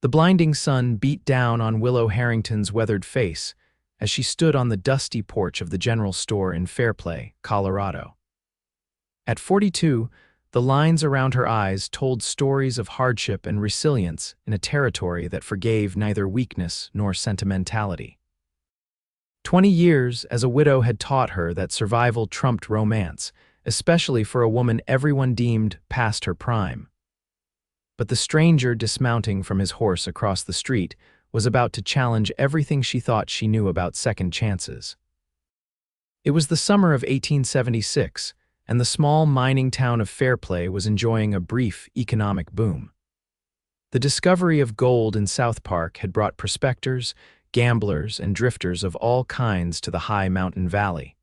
The blinding sun beat down on Willow Harrington's weathered face as she stood on the dusty porch of the general store in Fairplay, Colorado. At 42, the lines around her eyes told stories of hardship and resilience in a territory that forgave neither weakness nor sentimentality. 20 years as a widow had taught her that survival trumped romance, especially for a woman everyone deemed past her prime. But the stranger dismounting from his horse across the street was about to challenge everything she thought she knew about second chances. It was the summer of 1876, and the small mining town of Fairplay was enjoying a brief economic boom. The discovery of gold in South Park had brought prospectors, gamblers, and drifters of all kinds to the high mountain valley.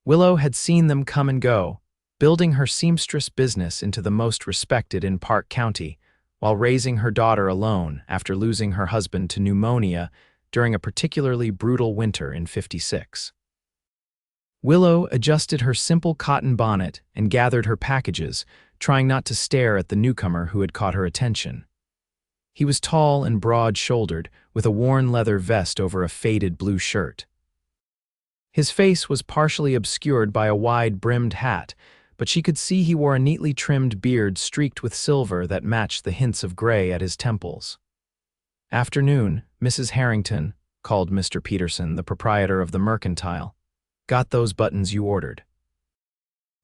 Willow had seen them come and go, building her seamstress business into the most respected in Park County, while raising her daughter alone after losing her husband to pneumonia during a particularly brutal winter in '56. Willow adjusted her simple cotton bonnet and gathered her packages, trying not to stare at the newcomer who had caught her attention. He was tall and broad-shouldered, with a worn leather vest over a faded blue shirt. His face was partially obscured by a wide-brimmed hat, but she could see he wore a neatly trimmed beard streaked with silver that matched the hints of gray at his temples. "Afternoon, Mrs. Harrington," called Mr. Peterson, the proprietor of the Mercantile. "Got those buttons you ordered."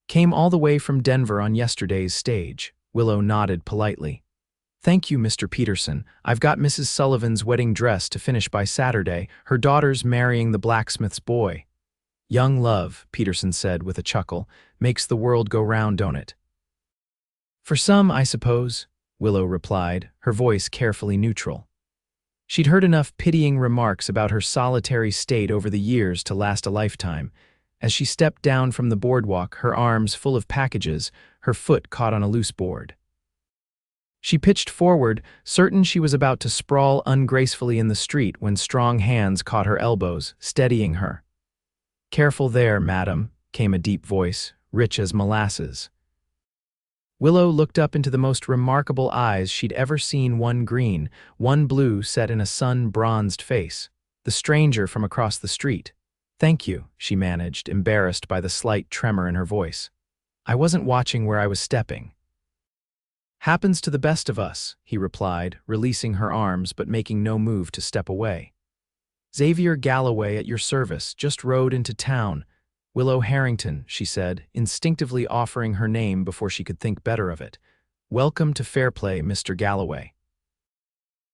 "Came all the way from Denver on yesterday's stage." Willow nodded politely. "Thank you, Mr. Peterson. I've got Mrs. Sullivan's wedding dress to finish by Saturday. Her daughter's marrying the blacksmith's boy." "Young love," Peterson said with a chuckle, "makes the world go round, don't it?" "For some, I suppose," Willow replied, her voice carefully neutral. She'd heard enough pitying remarks about her solitary state over the years to last a lifetime. As she stepped down from the boardwalk, her arms full of packages, her foot caught on a loose board. She pitched forward, certain she was about to sprawl ungracefully in the street when strong hands caught her elbows, steadying her. "Careful there, madam," came a deep voice, rich as molasses. Willow looked up into the most remarkable eyes she'd ever seen, one green, one blue set in a sun-bronzed face. The stranger from across the street. "Thank you," she managed, embarrassed by the slight tremor in her voice. "I wasn't watching where I was stepping." "Happens to the best of us," he replied, releasing her arms but making no move to step away. "Xavier Galloway at your service, just rode into town. Willow Harrington," she said, instinctively offering her name before she could think better of it. "Welcome to Fairplay, Mr. Galloway."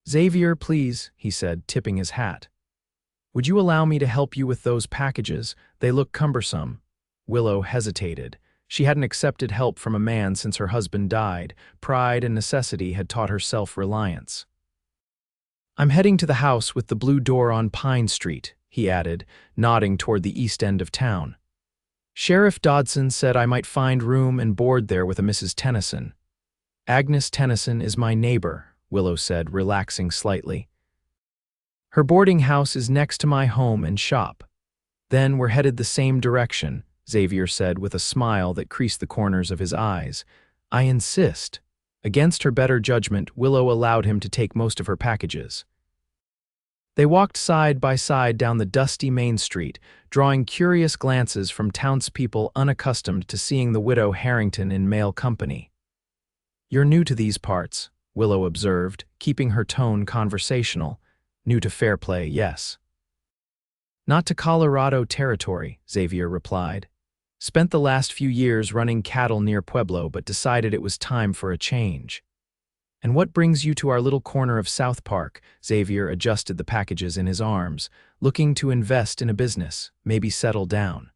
"Xavier, please," he said, tipping his hat. "Would you allow me to help you with those packages? They look cumbersome." Willow hesitated. She hadn't accepted help from a man since her husband died. Pride and necessity had taught her self-reliance. "I'm heading to the house with the blue door on Pine Street," he added, nodding toward the east end of town. "Sheriff Dodson said I might find room and board there with a Mrs. Tennyson." "Agnes Tennyson is my neighbor," Willow said, relaxing slightly. "Her boarding house is next to my home and shop." "Then we're headed the same direction," Xavier said with a smile that creased the corners of his eyes. "I insist." Against her better judgment, Willow allowed him to take most of her packages. They walked side by side down the dusty main street, drawing curious glances from townspeople unaccustomed to seeing the widow Harrington in male company. "You're new to these parts," Willow observed, keeping her tone conversational. "New to Fairplay, yes." "Not to Colorado territory," Xavier replied. "Spent the last few years running cattle near Pueblo, but decided it was time for a change." "And what brings you to our little corner of South Park?" Xavier adjusted the packages in his arms. "Looking to invest in a business, maybe settle down."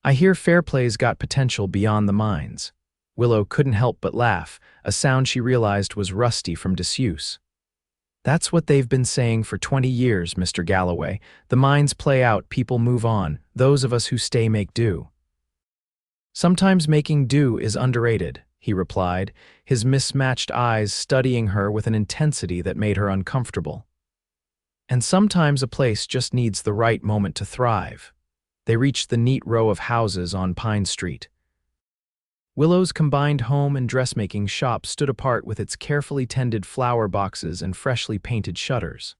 "I hear Fairplay's got potential beyond the mines." Willow couldn't help but laugh, a sound she realized was rusty from disuse. "That's what they've been saying for 20 years, Mr. Galloway. The mines play out, people move on. Those of us who stay make do." "Sometimes making do is underrated," he replied, his mismatched eyes studying her with an intensity that made her uncomfortable. "And sometimes a place just needs the right moment to thrive." They reached the neat row of houses on Pine Street. Willow's combined home and dressmaking shop stood apart with its carefully tended flower boxes and freshly painted shutters.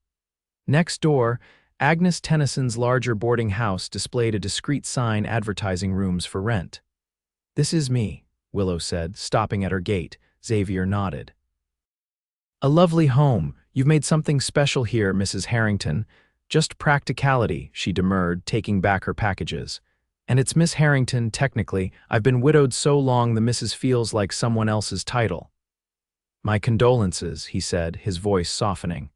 Next door, Agnes Tennyson's larger boarding house displayed a discreet sign advertising rooms for rent. "This is me," Willow said, stopping at her gate. Xavier nodded. "A lovely home. You've made something special here, Mrs. Harrington." "Just practicality," she demurred, taking back her packages. "And it's Miss Harrington, technically. I've been widowed so long the Mrs. feels like someone else's title." "My condolences," he said, his voice softening.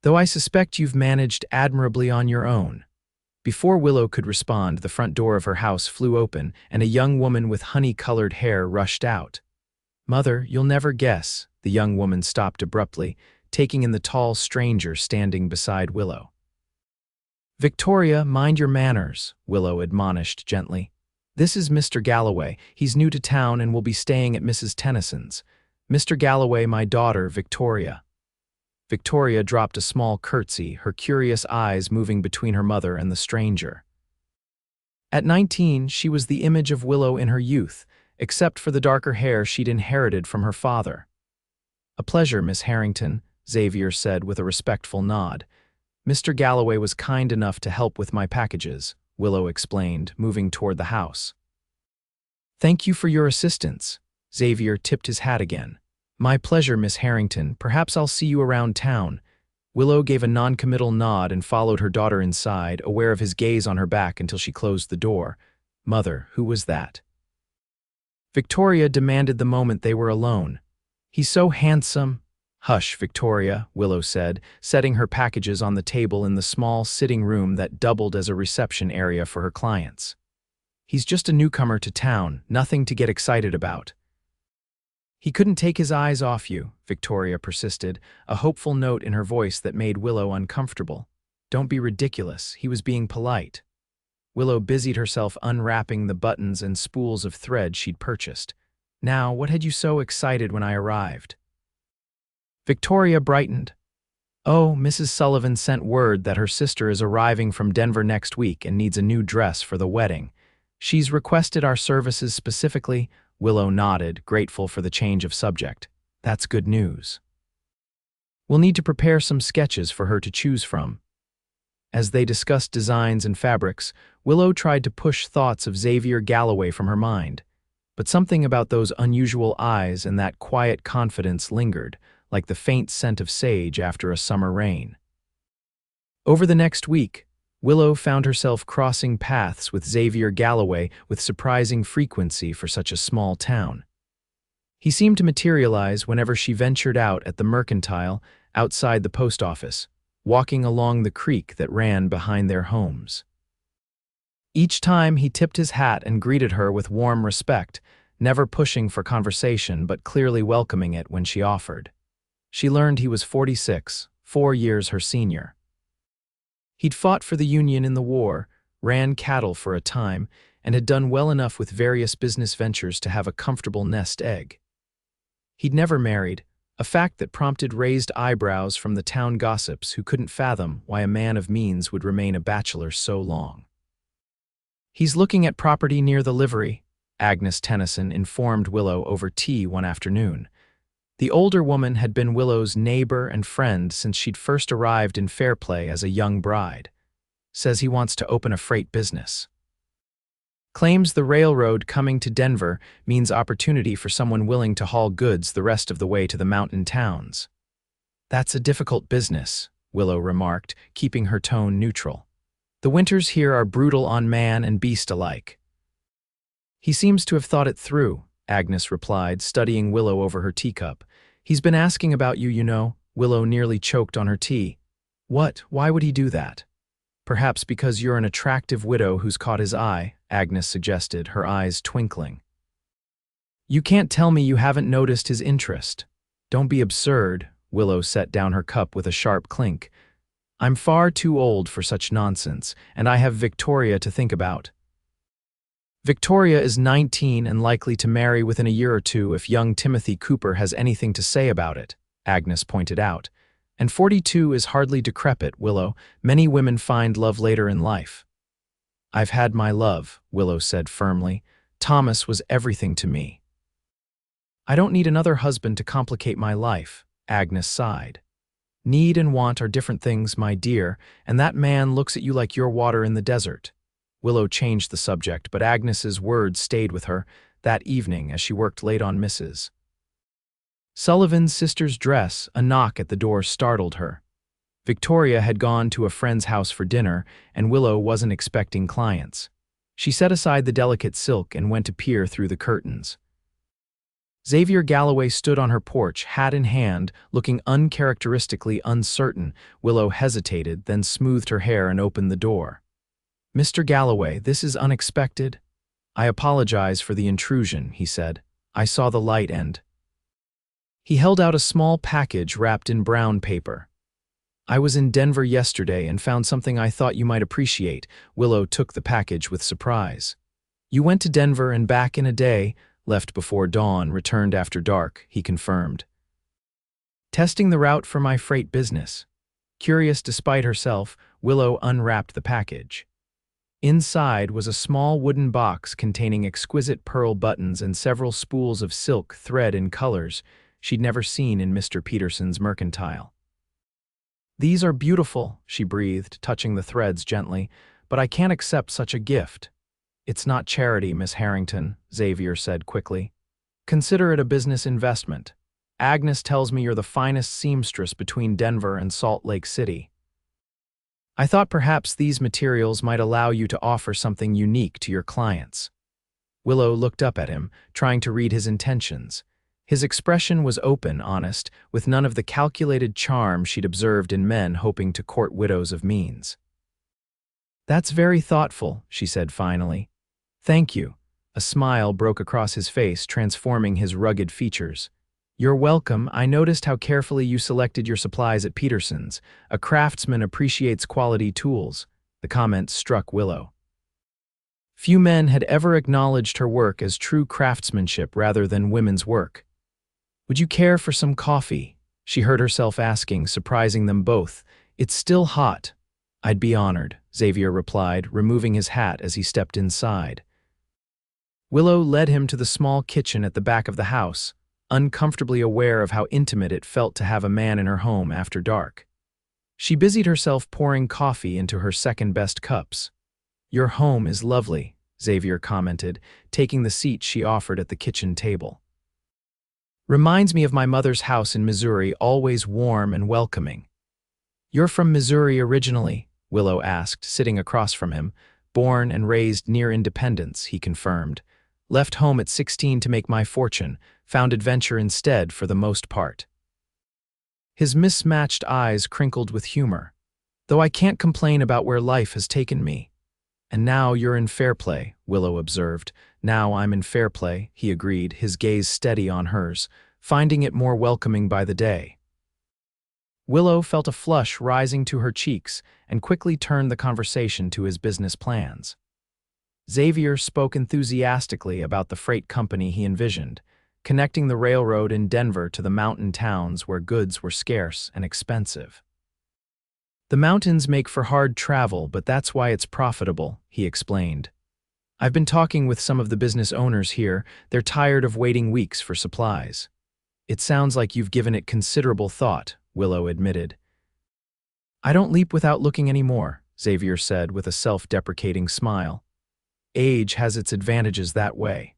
"Though I suspect you've managed admirably on your own." Before Willow could respond, the front door of her house flew open, and a young woman with honey-colored hair rushed out. "Mother, you'll never guess." The young woman stopped abruptly, taking in the tall stranger standing beside Willow. "Victoria, mind your manners," Willow admonished gently. "This is Mr. Galloway. He's new to town and will be staying at Mrs. Tennyson's. Mr. Galloway, my daughter, Victoria." Victoria dropped a small curtsy, her curious eyes moving between her mother and the stranger. At 19, she was the image of Willow in her youth, except for the darker hair she'd inherited from her father. "A pleasure, Miss Harrington," Xavier said with a respectful nod. "Mr. Galloway was kind enough to help with my packages," Willow explained, moving toward the house. "Thank you for your assistance." Xavier tipped his hat again. "My pleasure, Miss Harrington. Perhaps I'll see you around town." Willow gave a noncommittal nod and followed her daughter inside, aware of his gaze on her back until she closed the door. "Mother, who was that?" Victoria demanded the moment they were alone. "He's so handsome." "Hush, Victoria," Willow said, setting her packages on the table in the small sitting room that doubled as a reception area for her clients. "He's just a newcomer to town, nothing to get excited about." "He couldn't take his eyes off you," Victoria persisted, a hopeful note in her voice that made Willow uncomfortable. "Don't be ridiculous, he was being polite." Willow busied herself unwrapping the buttons and spools of thread she'd purchased. "Now, what had you so excited when I arrived?" Victoria brightened. "Oh, Mrs. Sullivan sent word that her sister is arriving from Denver next week and needs a new dress for the wedding. She's requested our services specifically." Willow nodded, grateful for the change of subject. "That's good news. We'll need to prepare some sketches for her to choose from." As they discussed designs and fabrics, Willow tried to push thoughts of Xavier Galloway from her mind. But something about those unusual eyes and that quiet confidence lingered, like the faint scent of sage after a summer rain. Over the next week, Willow found herself crossing paths with Xavier Galloway with surprising frequency for such a small town. He seemed to materialize whenever she ventured out at the Mercantile outside the post office, walking along the creek that ran behind their homes. Each time he tipped his hat and greeted her with warm respect, never pushing for conversation but clearly welcoming it when she offered. She learned he was 46, 4 years her senior. He'd fought for the Union in the war, ran cattle for a time, and had done well enough with various business ventures to have a comfortable nest egg. He'd never married, a fact that prompted raised eyebrows from the town gossips who couldn't fathom why a man of means would remain a bachelor so long. "He's looking at property near the livery," Agnes Tennyson informed Willow over tea one afternoon. The older woman had been Willow's neighbor and friend since she'd first arrived in Fairplay as a young bride. "Says he wants to open a freight business. Claims the railroad coming to Denver means opportunity for someone willing to haul goods the rest of the way to the mountain towns." "That's a difficult business," Willow remarked, keeping her tone neutral. "The winters here are brutal on man and beast alike." "He seems to have thought it through," Agnes replied, studying Willow over her teacup. "He's been asking about you, you know." Willow nearly choked on her tea. "What? Why would he do that?" "Perhaps because you're an attractive widow who's caught his eye," Agnes suggested, her eyes twinkling. "You can't tell me you haven't noticed his interest." "Don't be absurd," Willow set down her cup with a sharp clink. "I'm far too old for such nonsense, and I have Victoria to think about." "Victoria is 19 and likely to marry within a year or two if young Timothy Cooper has anything to say about it," Agnes pointed out. "And 42 is hardly decrepit, Willow. Many women find love later in life." "I've had my love," Willow said firmly. Thomas was everything to me. I don't need another husband to complicate my life, Agnes sighed. Need and want are different things, my dear, and that man looks at you like you're water in the desert. Willow changed the subject, but Agnes's words stayed with her that evening as she worked late on Mrs. Sullivan's sister's dress. A knock at the door startled her. Victoria had gone to a friend's house for dinner, and Willow wasn't expecting clients. She set aside the delicate silk and went to peer through the curtains. Xavier Galloway stood on her porch, hat in hand, looking uncharacteristically uncertain. Willow hesitated, then smoothed her hair and opened the door. "Mr. Galloway, this is unexpected." "I apologize for the intrusion," he said. "I saw the light and—" He held out a small package wrapped in brown paper. "I was in Denver yesterday and found something I thought you might appreciate." Willow took the package with surprise. "You went to Denver and back in a day, left before dawn, returned after dark," he confirmed. "Testing the route for my freight business." Curious despite herself, Willow unwrapped the package. Inside was a small wooden box containing exquisite pearl buttons and several spools of silk thread in colors she'd never seen in Mr. Peterson's mercantile. "These are beautiful," she breathed, touching the threads gently, "but I can't accept such a gift." "It's not charity, Miss Harrington," Xavier said quickly. "Consider it a business investment. Agnes tells me you're the finest seamstress between Denver and Salt Lake City. I thought perhaps these materials might allow you to offer something unique to your clients." Willow looked up at him, trying to read his intentions. His expression was open, honest, with none of the calculated charm she'd observed in men hoping to court widows of means. "That's very thoughtful," she said finally. "Thank you." A smile broke across his face, transforming his rugged features. "You're welcome. I noticed how carefully you selected your supplies at Peterson's. A craftsman appreciates quality tools." The comment struck Willow. Few men had ever acknowledged her work as true craftsmanship rather than women's work. "Would you care for some coffee?" she heard herself asking, surprising them both. "It's still hot." "I'd be honored," Xavier replied, removing his hat as he stepped inside. Willow led him to the small kitchen at the back of the house, uncomfortably aware of how intimate it felt to have a man in her home after dark. She busied herself pouring coffee into her second-best cups. "Your home is lovely," Xavier commented, taking the seat she offered at the kitchen table. "Reminds me of my mother's house in Missouri, always warm and welcoming." "You're from Missouri originally?" Willow asked, sitting across from him. "Born and raised near Independence," he confirmed. "Left home at 16 to make my fortune, found adventure instead for the most part." His mismatched eyes crinkled with humor. "Though I can't complain about where life has taken me." "And now you're in Fairplay," Willow observed. "Now I'm in Fairplay," he agreed, his gaze steady on hers, finding it more welcoming by the day. Willow felt a flush rising to her cheeks and quickly turned the conversation to his business plans. Xavier spoke enthusiastically about the freight company he envisioned, connecting the railroad in Denver to the mountain towns where goods were scarce and expensive. "The mountains make for hard travel, but that's why it's profitable," he explained. "I've been talking with some of the business owners here. They're tired of waiting weeks for supplies." "It sounds like you've given it considerable thought," Willow admitted. "I don't leap without looking anymore," Xavier said with a self-deprecating smile. "Age has its advantages that way."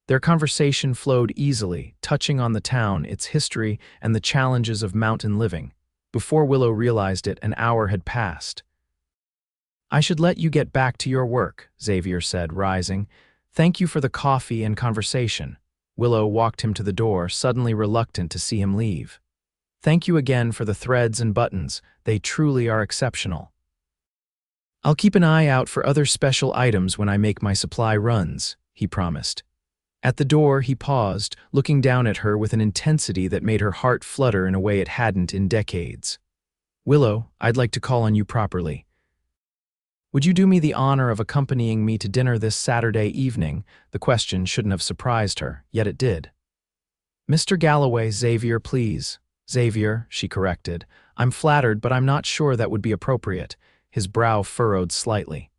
Their conversation flowed easily, touching on the town, its history, and the challenges of mountain living. Before Willow realized it, an hour had passed. "I should let you get back to your work," Xavier said, rising. "Thank you for the coffee and conversation." Willow walked him to the door, suddenly reluctant to see him leave. "Thank you again for the threads and buttons. They truly are exceptional. I'll keep an eye out for other special items when I make my supply runs," he promised. At the door, he paused, looking down at her with an intensity that made her heart flutter in a way it hadn't in decades. "Willow, I'd like to call on you properly. Would you do me the honor of accompanying me to dinner this Saturday evening?" The question shouldn't have surprised her, yet it did. "Mr. Galloway, Xavier, please." "Xavier," she corrected. "I'm flattered, but I'm not sure that would be appropriate." His brow furrowed slightly.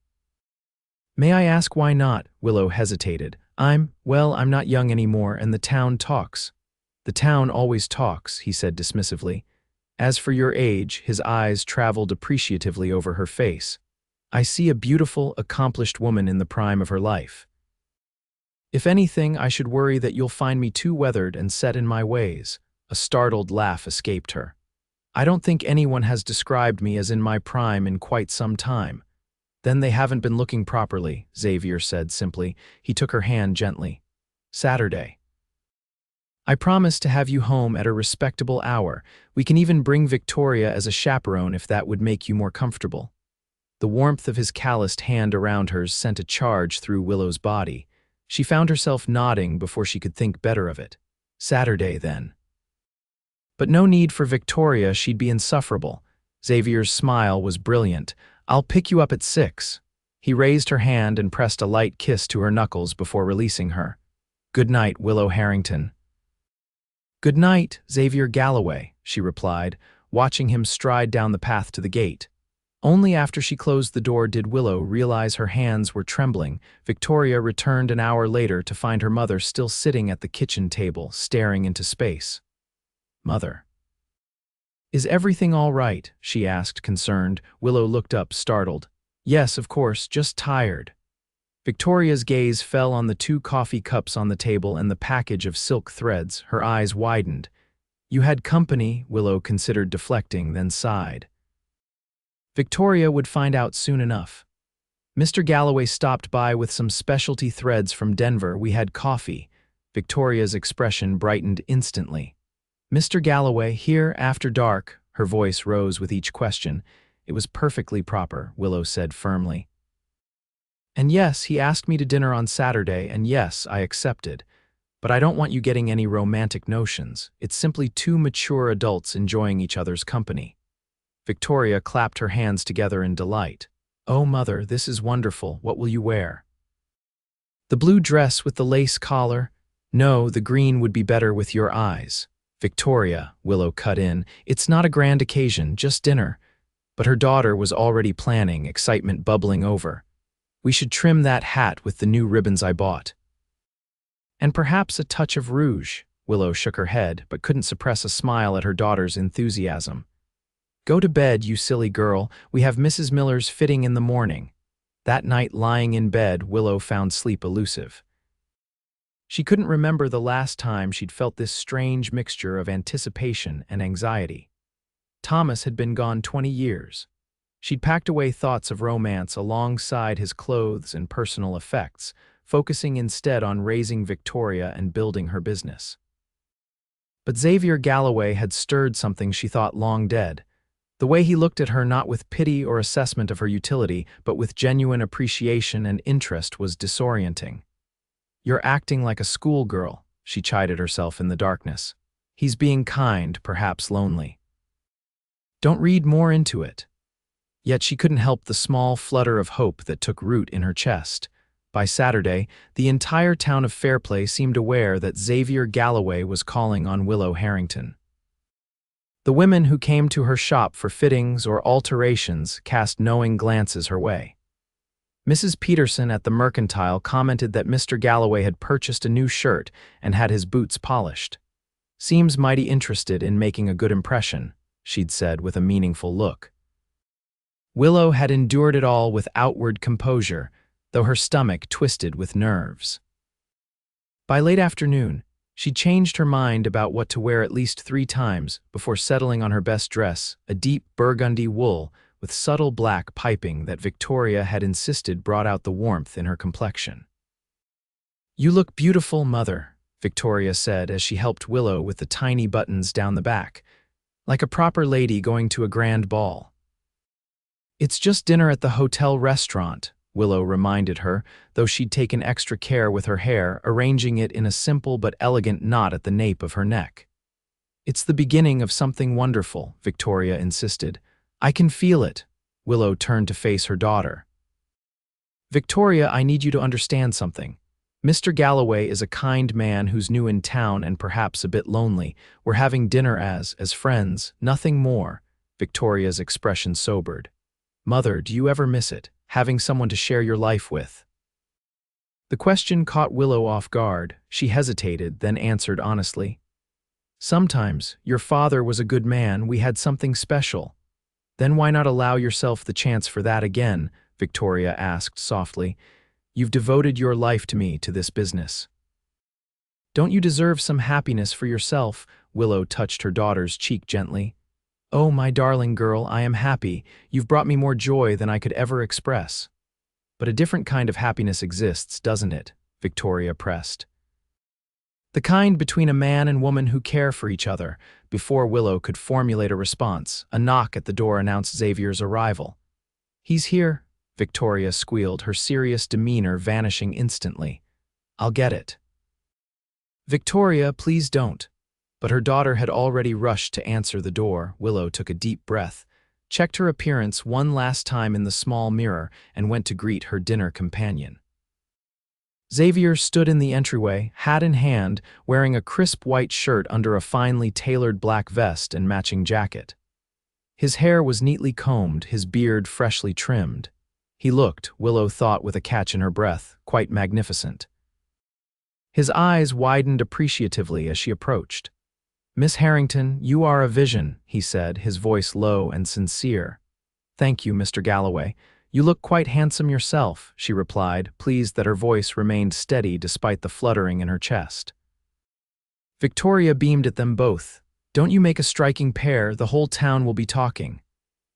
"May I ask why not?" Willow hesitated, I'm not young anymore, and the town talks. The town always talks, he said dismissively. As for your age, his eyes traveled appreciatively over her face. I see a beautiful, accomplished woman in the prime of her life. If anything, I should worry that you'll find me too weathered and set in my ways. A startled laugh escaped her. I don't think anyone has described me as in my prime in quite some time. Then they haven't been looking properly, Xavier said simply. He took her hand gently. Saturday. I promise to have you home at a respectable hour. We can even bring Victoria as a chaperone if that would make you more comfortable. The warmth of his calloused hand around hers sent a charge through Willow's body. She found herself nodding before she could think better of it. Saturday, then. But no need for Victoria, she'd be insufferable. Xavier's smile was brilliant. I'll pick you up at 6. He raised her hand and pressed a light kiss to her knuckles before releasing her. Good night, Willow Harrington. Good night, Xavier Galloway, she replied, watching him stride down the path to the gate. Only after she closed the door did Willow realize her hands were trembling. Victoria returned an hour later to find her mother still sitting at the kitchen table, staring into space. Mother. Is everything all right? She asked, concerned. Willow looked up, startled. Yes, of course, just tired. Victoria's gaze fell on the 2 coffee cups on the table and the package of silk threads. Her eyes widened. You had company, Willow considered deflecting, then sighed. Victoria would find out soon enough. Mr. Galloway stopped by with some specialty threads from Denver. We had coffee. Victoria's expression brightened instantly. Mr. Galloway, here after dark, her voice rose with each question. It was perfectly proper, Willow said firmly. And yes, he asked me to dinner on Saturday, and yes, I accepted. But I don't want you getting any romantic notions. It's simply 2 mature adults enjoying each other's company. Victoria clapped her hands together in delight. Oh, Mother, this is wonderful. What will you wear? The blue dress with the lace collar? No, the green would be better with your eyes. Victoria, Willow cut in, it's not a grand occasion, just dinner. But her daughter was already planning, excitement bubbling over. We should trim that hat with the new ribbons I bought. And perhaps a touch of rouge. Willow shook her head, but couldn't suppress a smile at her daughter's enthusiasm. Go to bed, you silly girl. We have Mrs. Miller's fitting in the morning. That night, lying in bed, Willow found sleep elusive. She couldn't remember the last time she'd felt this strange mixture of anticipation and anxiety. Thomas had been gone 20 years. She'd packed away thoughts of romance alongside his clothes and personal effects, focusing instead on raising Victoria and building her business. But Xavier Galloway had stirred something she thought long dead. The way he looked at her not with pity or assessment of her utility, but with genuine appreciation and interest was disorienting. You're acting like a schoolgirl, she chided herself in the darkness. He's being kind, perhaps lonely. Don't read more into it. Yet she couldn't help the small flutter of hope that took root in her chest. By Saturday, the entire town of Fairplay seemed aware that Xavier Galloway was calling on Willow Harrington. The women who came to her shop for fittings or alterations cast knowing glances her way. Mrs. Peterson at the Mercantile commented that Mr. Galloway had purchased a new shirt and had his boots polished. Seems mighty interested in making a good impression, she'd said with a meaningful look. Willow had endured it all with outward composure, though her stomach twisted with nerves. By late afternoon, she changed her mind about what to wear at least 3 times before settling on her best dress, a deep burgundy wool with subtle black piping that Victoria had insisted brought out the warmth in her complexion. You look beautiful, Mother, Victoria said as she helped Willow with the tiny buttons down the back, like a proper lady going to a grand ball. It's just dinner at the hotel restaurant, Willow reminded her, though she'd taken extra care with her hair, arranging it in a simple but elegant knot at the nape of her neck. It's the beginning of something wonderful, Victoria insisted. I can feel it. Willow turned to face her daughter. Victoria, I need you to understand something. Mr. Galloway is a kind man who's new in town and perhaps a bit lonely. We're having dinner as friends, nothing more. Victoria's expression sobered. Mother, do you ever miss it, having someone to share your life with? The question caught Willow off guard. She hesitated, then answered honestly. Sometimes, your father was a good man, we had something special. Then why not allow yourself the chance for that again? Victoria asked softly. You've devoted your life to me, to this business. Don't you deserve some happiness for yourself? Willow touched her daughter's cheek gently. Oh, my darling girl, I am happy. You've brought me more joy than I could ever express. But a different kind of happiness exists, doesn't it? Victoria pressed. The kind between a man and woman who care for each other. Before Willow could formulate a response, a knock at the door announced Xavier's arrival. He's here, Victoria squealed, her serious demeanor vanishing instantly. I'll get it. Victoria, please don't. But her daughter had already rushed to answer the door. Willow took a deep breath, checked her appearance one last time in the small mirror, and went to greet her dinner companion. Xavier stood in the entryway, hat in hand, wearing a crisp white shirt under a finely tailored black vest and matching jacket. His hair was neatly combed, his beard freshly trimmed. He looked, Willow thought with a catch in her breath, quite magnificent. His eyes widened appreciatively as she approached. Miss Harrington, you are a vision, he said, his voice low and sincere. Thank you, Mr. Galloway. You look quite handsome yourself, she replied, pleased that her voice remained steady despite the fluttering in her chest. Victoria beamed at them both. Don't you make a striking pair, the whole town will be talking.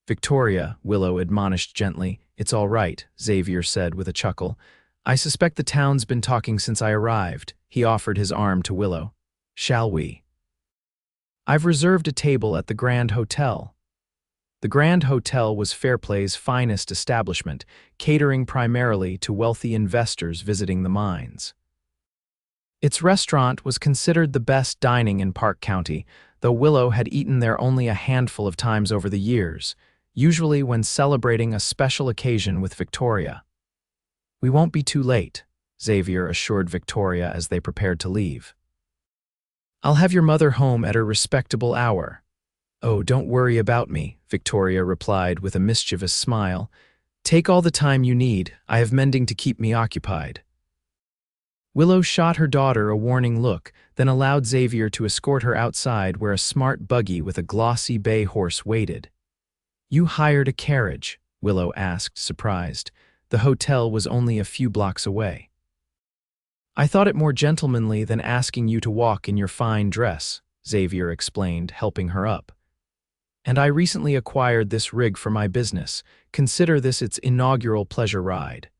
Victoria, Willow admonished gently. It's all right, Xavier said with a chuckle. I suspect the town's been talking since I arrived. He offered his arm to Willow. Shall we? I've reserved a table at the Grand Hotel. The Grand Hotel was Fairplay's finest establishment, catering primarily to wealthy investors visiting the mines. Its restaurant was considered the best dining in Park County, though Willow had eaten there only a handful of times over the years, usually when celebrating a special occasion with Victoria. We won't be too late, Xavier assured Victoria as they prepared to leave. I'll have your mother home at a respectable hour. Oh, don't worry about me, Victoria replied with a mischievous smile. Take all the time you need, I have mending to keep me occupied. Willow shot her daughter a warning look, then allowed Xavier to escort her outside where a smart buggy with a glossy bay horse waited. You hired a carriage? Willow asked, surprised. The hotel was only a few blocks away. I thought it more gentlemanly than asking you to walk in your fine dress, Xavier explained, helping her up. And I recently acquired this rig for my business. Consider this its inaugural pleasure ride.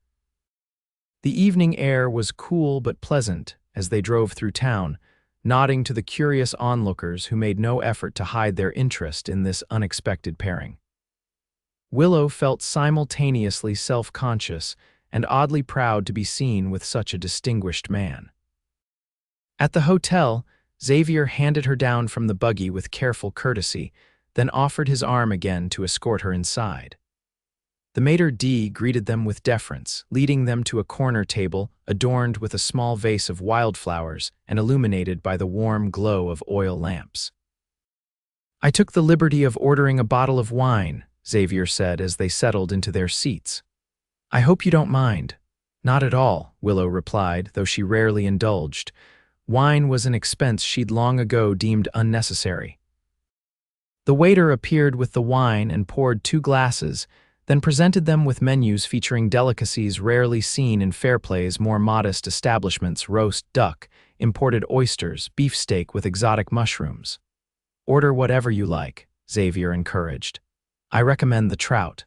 The evening air was cool but pleasant as they drove through town, nodding to the curious onlookers who made no effort to hide their interest in this unexpected pairing. Willow felt simultaneously self-conscious and oddly proud to be seen with such a distinguished man. At the hotel, Xavier handed her down from the buggy with careful courtesy, then offered his arm again to escort her inside. The maitre d' greeted them with deference, leading them to a corner table adorned with a small vase of wildflowers and illuminated by the warm glow of oil lamps. I took the liberty of ordering a bottle of wine, Xavier said as they settled into their seats. I hope you don't mind. Not at all, Willow replied, though she rarely indulged. Wine was an expense she'd long ago deemed unnecessary. The waiter appeared with the wine and poured 2 glasses, then presented them with menus featuring delicacies rarely seen in Fairplay's more modest establishments: roast duck, imported oysters, beefsteak with exotic mushrooms. Order whatever you like, Xavier encouraged. I recommend the trout.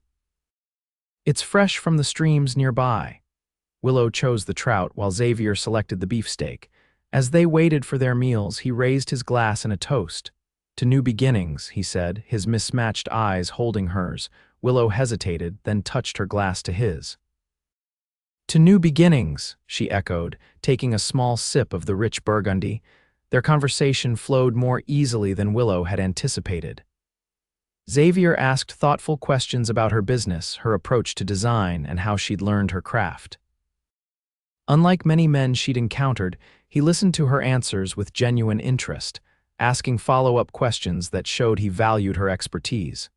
It's fresh from the streams nearby. Willow chose the trout while Xavier selected the beefsteak. As they waited for their meals, he raised his glass in a toast. To new beginnings, he said, his mismatched eyes holding hers. Willow hesitated, then touched her glass to his. To new beginnings, she echoed, taking a small sip of the rich burgundy. Their conversation flowed more easily than Willow had anticipated. Xavier asked thoughtful questions about her business, her approach to design, and how she'd learned her craft. Unlike many men she'd encountered, he listened to her answers with genuine interest, asking follow-up questions that showed he valued her expertise.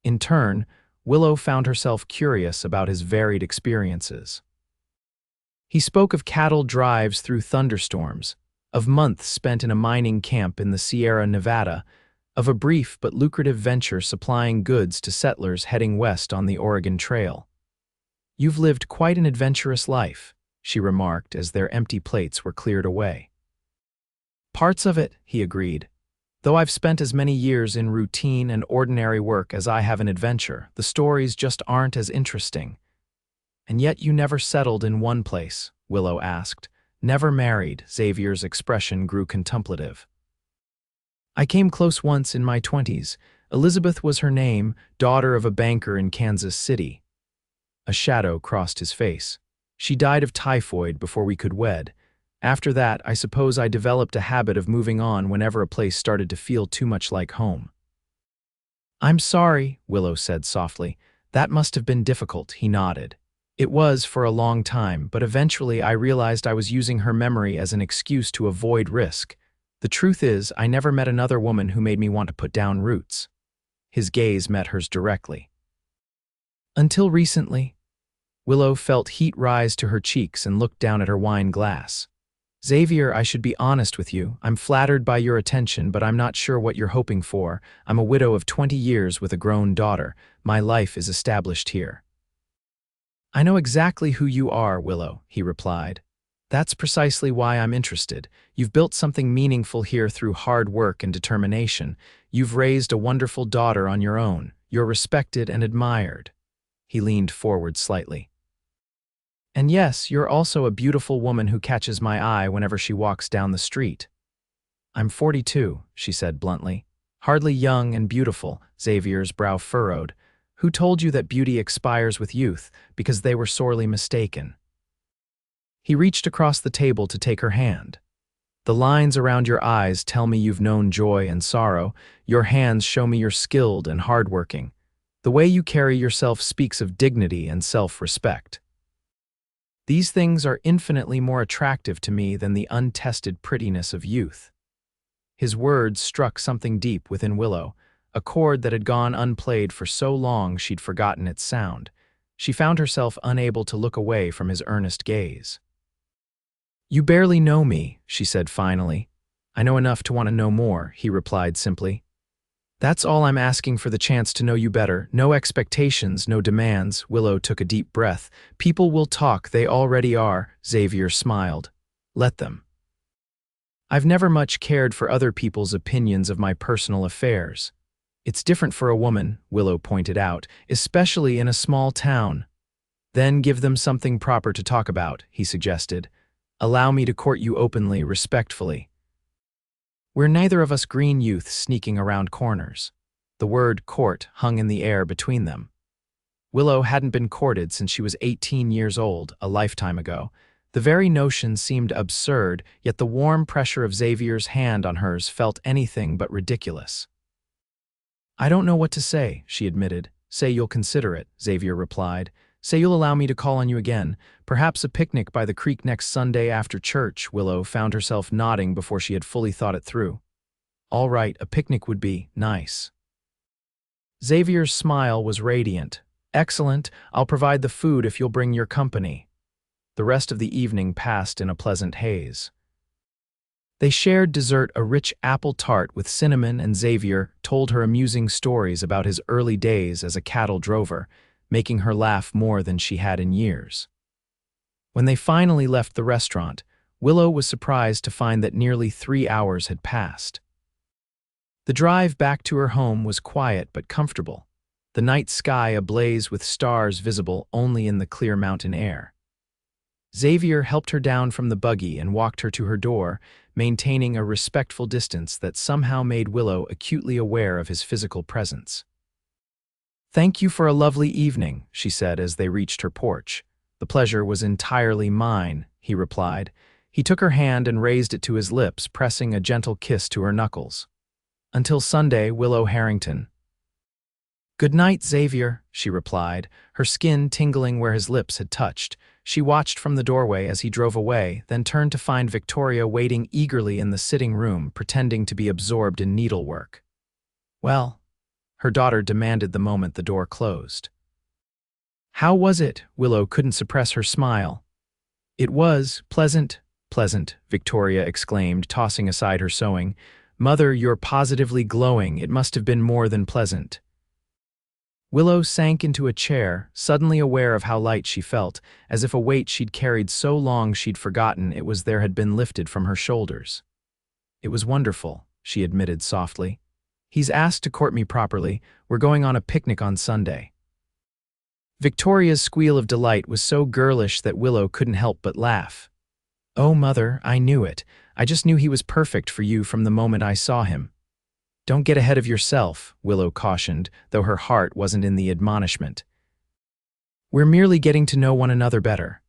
In turn, Willow found herself curious about his varied experiences. He spoke of cattle drives through thunderstorms, of months spent in a mining camp in the Sierra Nevada, of a brief but lucrative venture supplying goods to settlers heading west on the Oregon Trail. "You've lived quite an adventurous life," she remarked as their empty plates were cleared away. "Parts of it," he agreed. "Though I've spent as many years in routine and ordinary work as I have in adventure, the stories just aren't as interesting." "And yet you never settled in one place?" Willow asked. "Never married?" Xavier's expression grew contemplative. "I came close once in my 20s. Elizabeth was her name, daughter of a banker in Kansas City." A shadow crossed his face. "She died of typhoid before we could wed. After that, I suppose I developed a habit of moving on whenever a place started to feel too much like home." "I'm sorry," Willow said softly. "That must have been difficult." He nodded. "It was for a long time, but eventually I realized I was using her memory as an excuse to avoid risk. The truth is, I never met another woman who made me want to put down roots." His gaze met hers directly. "Until recently." Willow felt heat rise to her cheeks and looked down at her wine glass. "Xavier, I should be honest with you. I'm flattered by your attention, but I'm not sure what you're hoping for. I'm a widow of 20 years with a grown daughter. My life is established here." "I know exactly who you are, Willow," he replied. "That's precisely why I'm interested. You've built something meaningful here through hard work and determination. You've raised a wonderful daughter on your own. You're respected and admired." He leaned forward slightly. "And yes, you're also a beautiful woman who catches my eye whenever she walks down the street." "I'm 42, she said bluntly. "Hardly young and beautiful." Xavier's brow furrowed. "Who told you that beauty expires with youth? Because they were sorely mistaken." He reached across the table to take her hand. "The lines around your eyes tell me you've known joy and sorrow. Your hands show me you're skilled and hardworking. The way you carry yourself speaks of dignity and self-respect. These things are infinitely more attractive to me than the untested prettiness of youth." His words struck something deep within Willow, a chord that had gone unplayed for so long she'd forgotten its sound. She found herself unable to look away from his earnest gaze. "You barely know me," she said finally. "I know enough to want to know more," he replied simply. "That's all I'm asking, for the chance to know you better. No expectations, no demands." Willow took a deep breath. "People will talk, they already are." Xavier smiled. "Let them. I've never much cared for other people's opinions of my personal affairs." "It's different for a woman," Willow pointed out, "especially in a small town." "Then give them something proper to talk about," he suggested. "Allow me to court you openly, respectfully. We're neither of us green youths sneaking around corners." The word court hung in the air between them. Willow hadn't been courted since she was 18 years old, a lifetime ago. The very notion seemed absurd, yet the warm pressure of Xavier's hand on hers felt anything but ridiculous. "I don't know what to say," she admitted. "Say you'll consider it," Xavier replied. "Say you'll allow me to call on you again. Perhaps a picnic by the creek next Sunday after church." Willow found herself nodding before she had fully thought it through. "All right, a picnic would be nice." Xavier's smile was radiant. "Excellent. I'll provide the food if you'll bring your company." The rest of the evening passed in a pleasant haze. They shared dessert, a rich apple tart with cinnamon, and Xavier told her amusing stories about his early days as a cattle drover, making her laugh more than she had in years. When they finally left the restaurant, Willow was surprised to find that nearly 3 hours had passed. The drive back to her home was quiet but comfortable, the night sky ablaze with stars visible only in the clear mountain air. Xavier helped her down from the buggy and walked her to her door, maintaining a respectful distance that somehow made Willow acutely aware of his physical presence. "Thank you for a lovely evening," she said as they reached her porch. "The pleasure was entirely mine," he replied. He took her hand and raised it to his lips, pressing a gentle kiss to her knuckles. "Until Sunday, Willow Harrington." "Good night, Xavier," she replied, her skin tingling where his lips had touched. She watched from the doorway as he drove away, then turned to find Victoria waiting eagerly in the sitting room, pretending to be absorbed in needlework. "Well?" her daughter demanded the moment the door closed. "How was it?" Willow couldn't suppress her smile. It was pleasant, pleasant, Victoria exclaimed, tossing aside her sewing. Mother, you're positively glowing. It must have been more than pleasant. Willow sank into a chair, suddenly aware of how light she felt, as if a weight she'd carried so long she'd forgotten it was there had been lifted from her shoulders. It was wonderful, she admitted softly. He's asked to court me properly. We're going on a picnic on Sunday. Victoria's squeal of delight was so girlish that Willow couldn't help but laugh. Oh, Mother, I knew it. I just knew he was perfect for you from the moment I saw him. Don't get ahead of yourself, Willow cautioned, though her heart wasn't in the admonishment. We're merely getting to know one another better.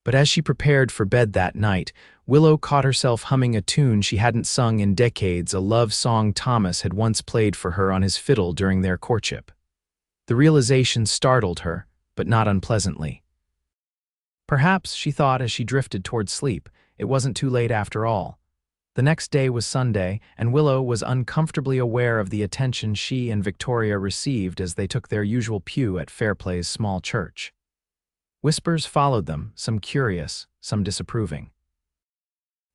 But as she prepared for bed that night, Willow caught herself humming a tune she hadn't sung in decades, a love song Thomas had once played for her on his fiddle during their courtship. The realization startled her, but not unpleasantly. Perhaps, she thought as she drifted toward sleep, it wasn't too late after all. The next day was Sunday, and Willow was uncomfortably aware of the attention she and Victoria received as they took their usual pew at Fairplay's small church. Whispers followed them, some curious, some disapproving.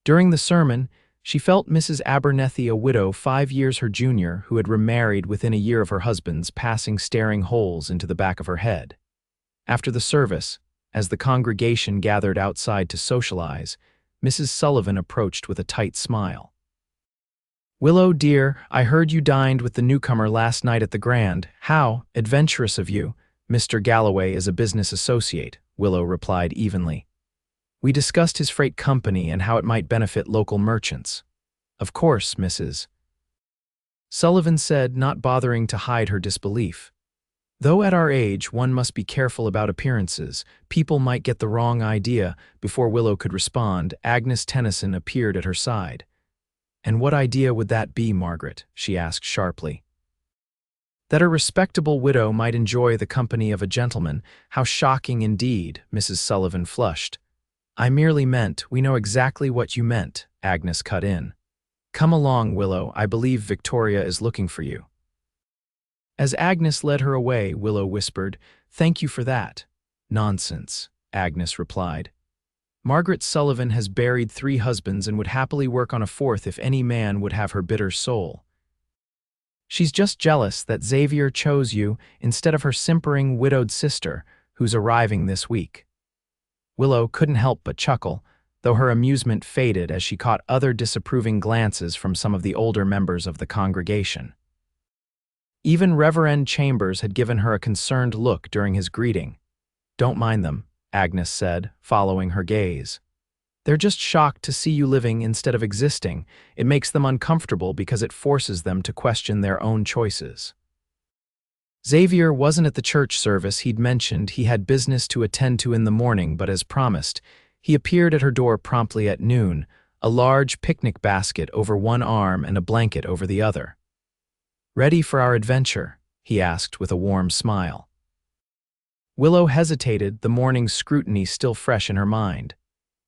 During the sermon, she felt Mrs. Abernethy, a widow 5 years her junior who had remarried within a year of her husband's, passing staring holes into the back of her head. After the service, as the congregation gathered outside to socialize, Mrs. Sullivan approached with a tight smile. Willow, dear, I heard you dined with the newcomer last night at the Grand. How adventurous of you. Mr. Galloway is a business associate, Willow replied evenly. We discussed his freight company and how it might benefit local merchants. Of course, Mrs. Sullivan said, not bothering to hide her disbelief. Though at our age one must be careful about appearances, people might get the wrong idea. Before Willow could respond, Agnes Tennyson appeared at her side. And what idea would that be, Margaret? She asked sharply. That a respectable widow might enjoy the company of a gentleman. How shocking indeed, Mrs. Sullivan flushed. I merely meant, we know exactly what you meant, Agnes cut in. Come along, Willow, I believe Victoria is looking for you. As Agnes led her away, Willow whispered, Thank you for that. Nonsense, Agnes replied. Margaret Sullivan has buried 3 husbands and would happily work on a 4th if any man would have her bitter soul. She's just jealous that Xavier chose you instead of her simpering widowed sister, who's arriving this week. Willow couldn't help but chuckle, though her amusement faded as she caught other disapproving glances from some of the older members of the congregation. Even Reverend Chambers had given her a concerned look during his greeting. Don't mind them, Agnes said, following her gaze. They're just shocked to see you living instead of existing. It makes them uncomfortable because it forces them to question their own choices. Xavier wasn't at the church service he'd mentioned. He had business to attend to in the morning, but as promised, he appeared at her door promptly at noon, a large picnic basket over one arm and a blanket over the other. Ready for our adventure? He asked with a warm smile. Willow hesitated, the morning's scrutiny still fresh in her mind.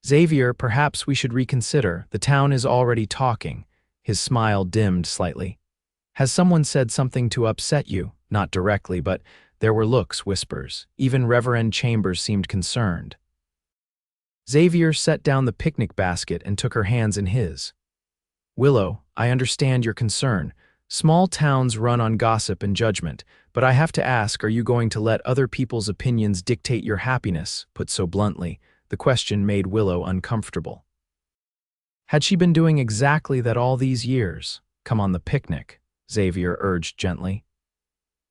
Xavier, perhaps we should reconsider. The town is already talking. His smile dimmed slightly. Has someone said something to upset you? Not directly, but there were looks, whispers. Even Reverend Chambers seemed concerned. Xavier set down the picnic basket and took her hands in his. Willow, I understand your concern. Small towns run on gossip and judgment, but I have to ask, are you going to let other people's opinions dictate your happiness? Put so bluntly, the question made Willow uncomfortable. Had she been doing exactly that all these years? Come on the picnic, Xavier urged gently.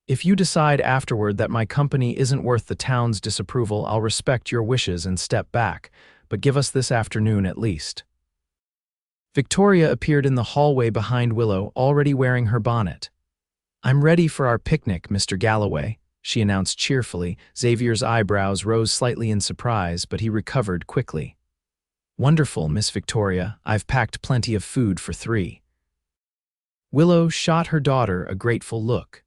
If you decide afterward that my company isn't worth the town's disapproval, I'll respect your wishes and step back, but give us this afternoon at least. Victoria appeared in the hallway behind Willow, already wearing her bonnet. I'm ready for our picnic, Mr. Galloway, she announced cheerfully. Xavier's eyebrows rose slightly in surprise, but he recovered quickly. Wonderful, Miss Victoria. I've packed plenty of food for 3. Willow shot her daughter a grateful look.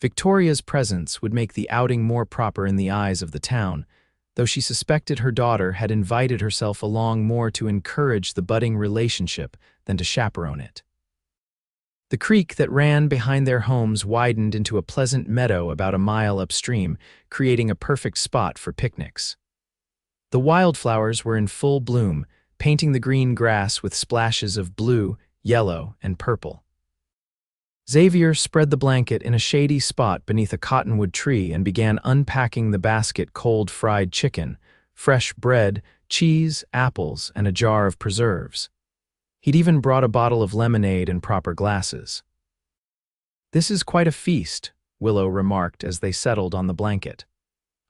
Victoria's presence would make the outing more proper in the eyes of the town, though she suspected her daughter had invited herself along more to encourage the budding relationship than to chaperone it. The creek that ran behind their homes widened into a pleasant meadow about a mile upstream, creating a perfect spot for picnics. The wildflowers were in full bloom, painting the green grass with splashes of blue, yellow, and purple. Xavier spread the blanket in a shady spot beneath a cottonwood tree and began unpacking the basket: cold fried chicken, fresh bread, cheese, apples, and a jar of preserves. He'd even brought a bottle of lemonade in proper glasses. "This is quite a feast," Willow remarked as they settled on the blanket.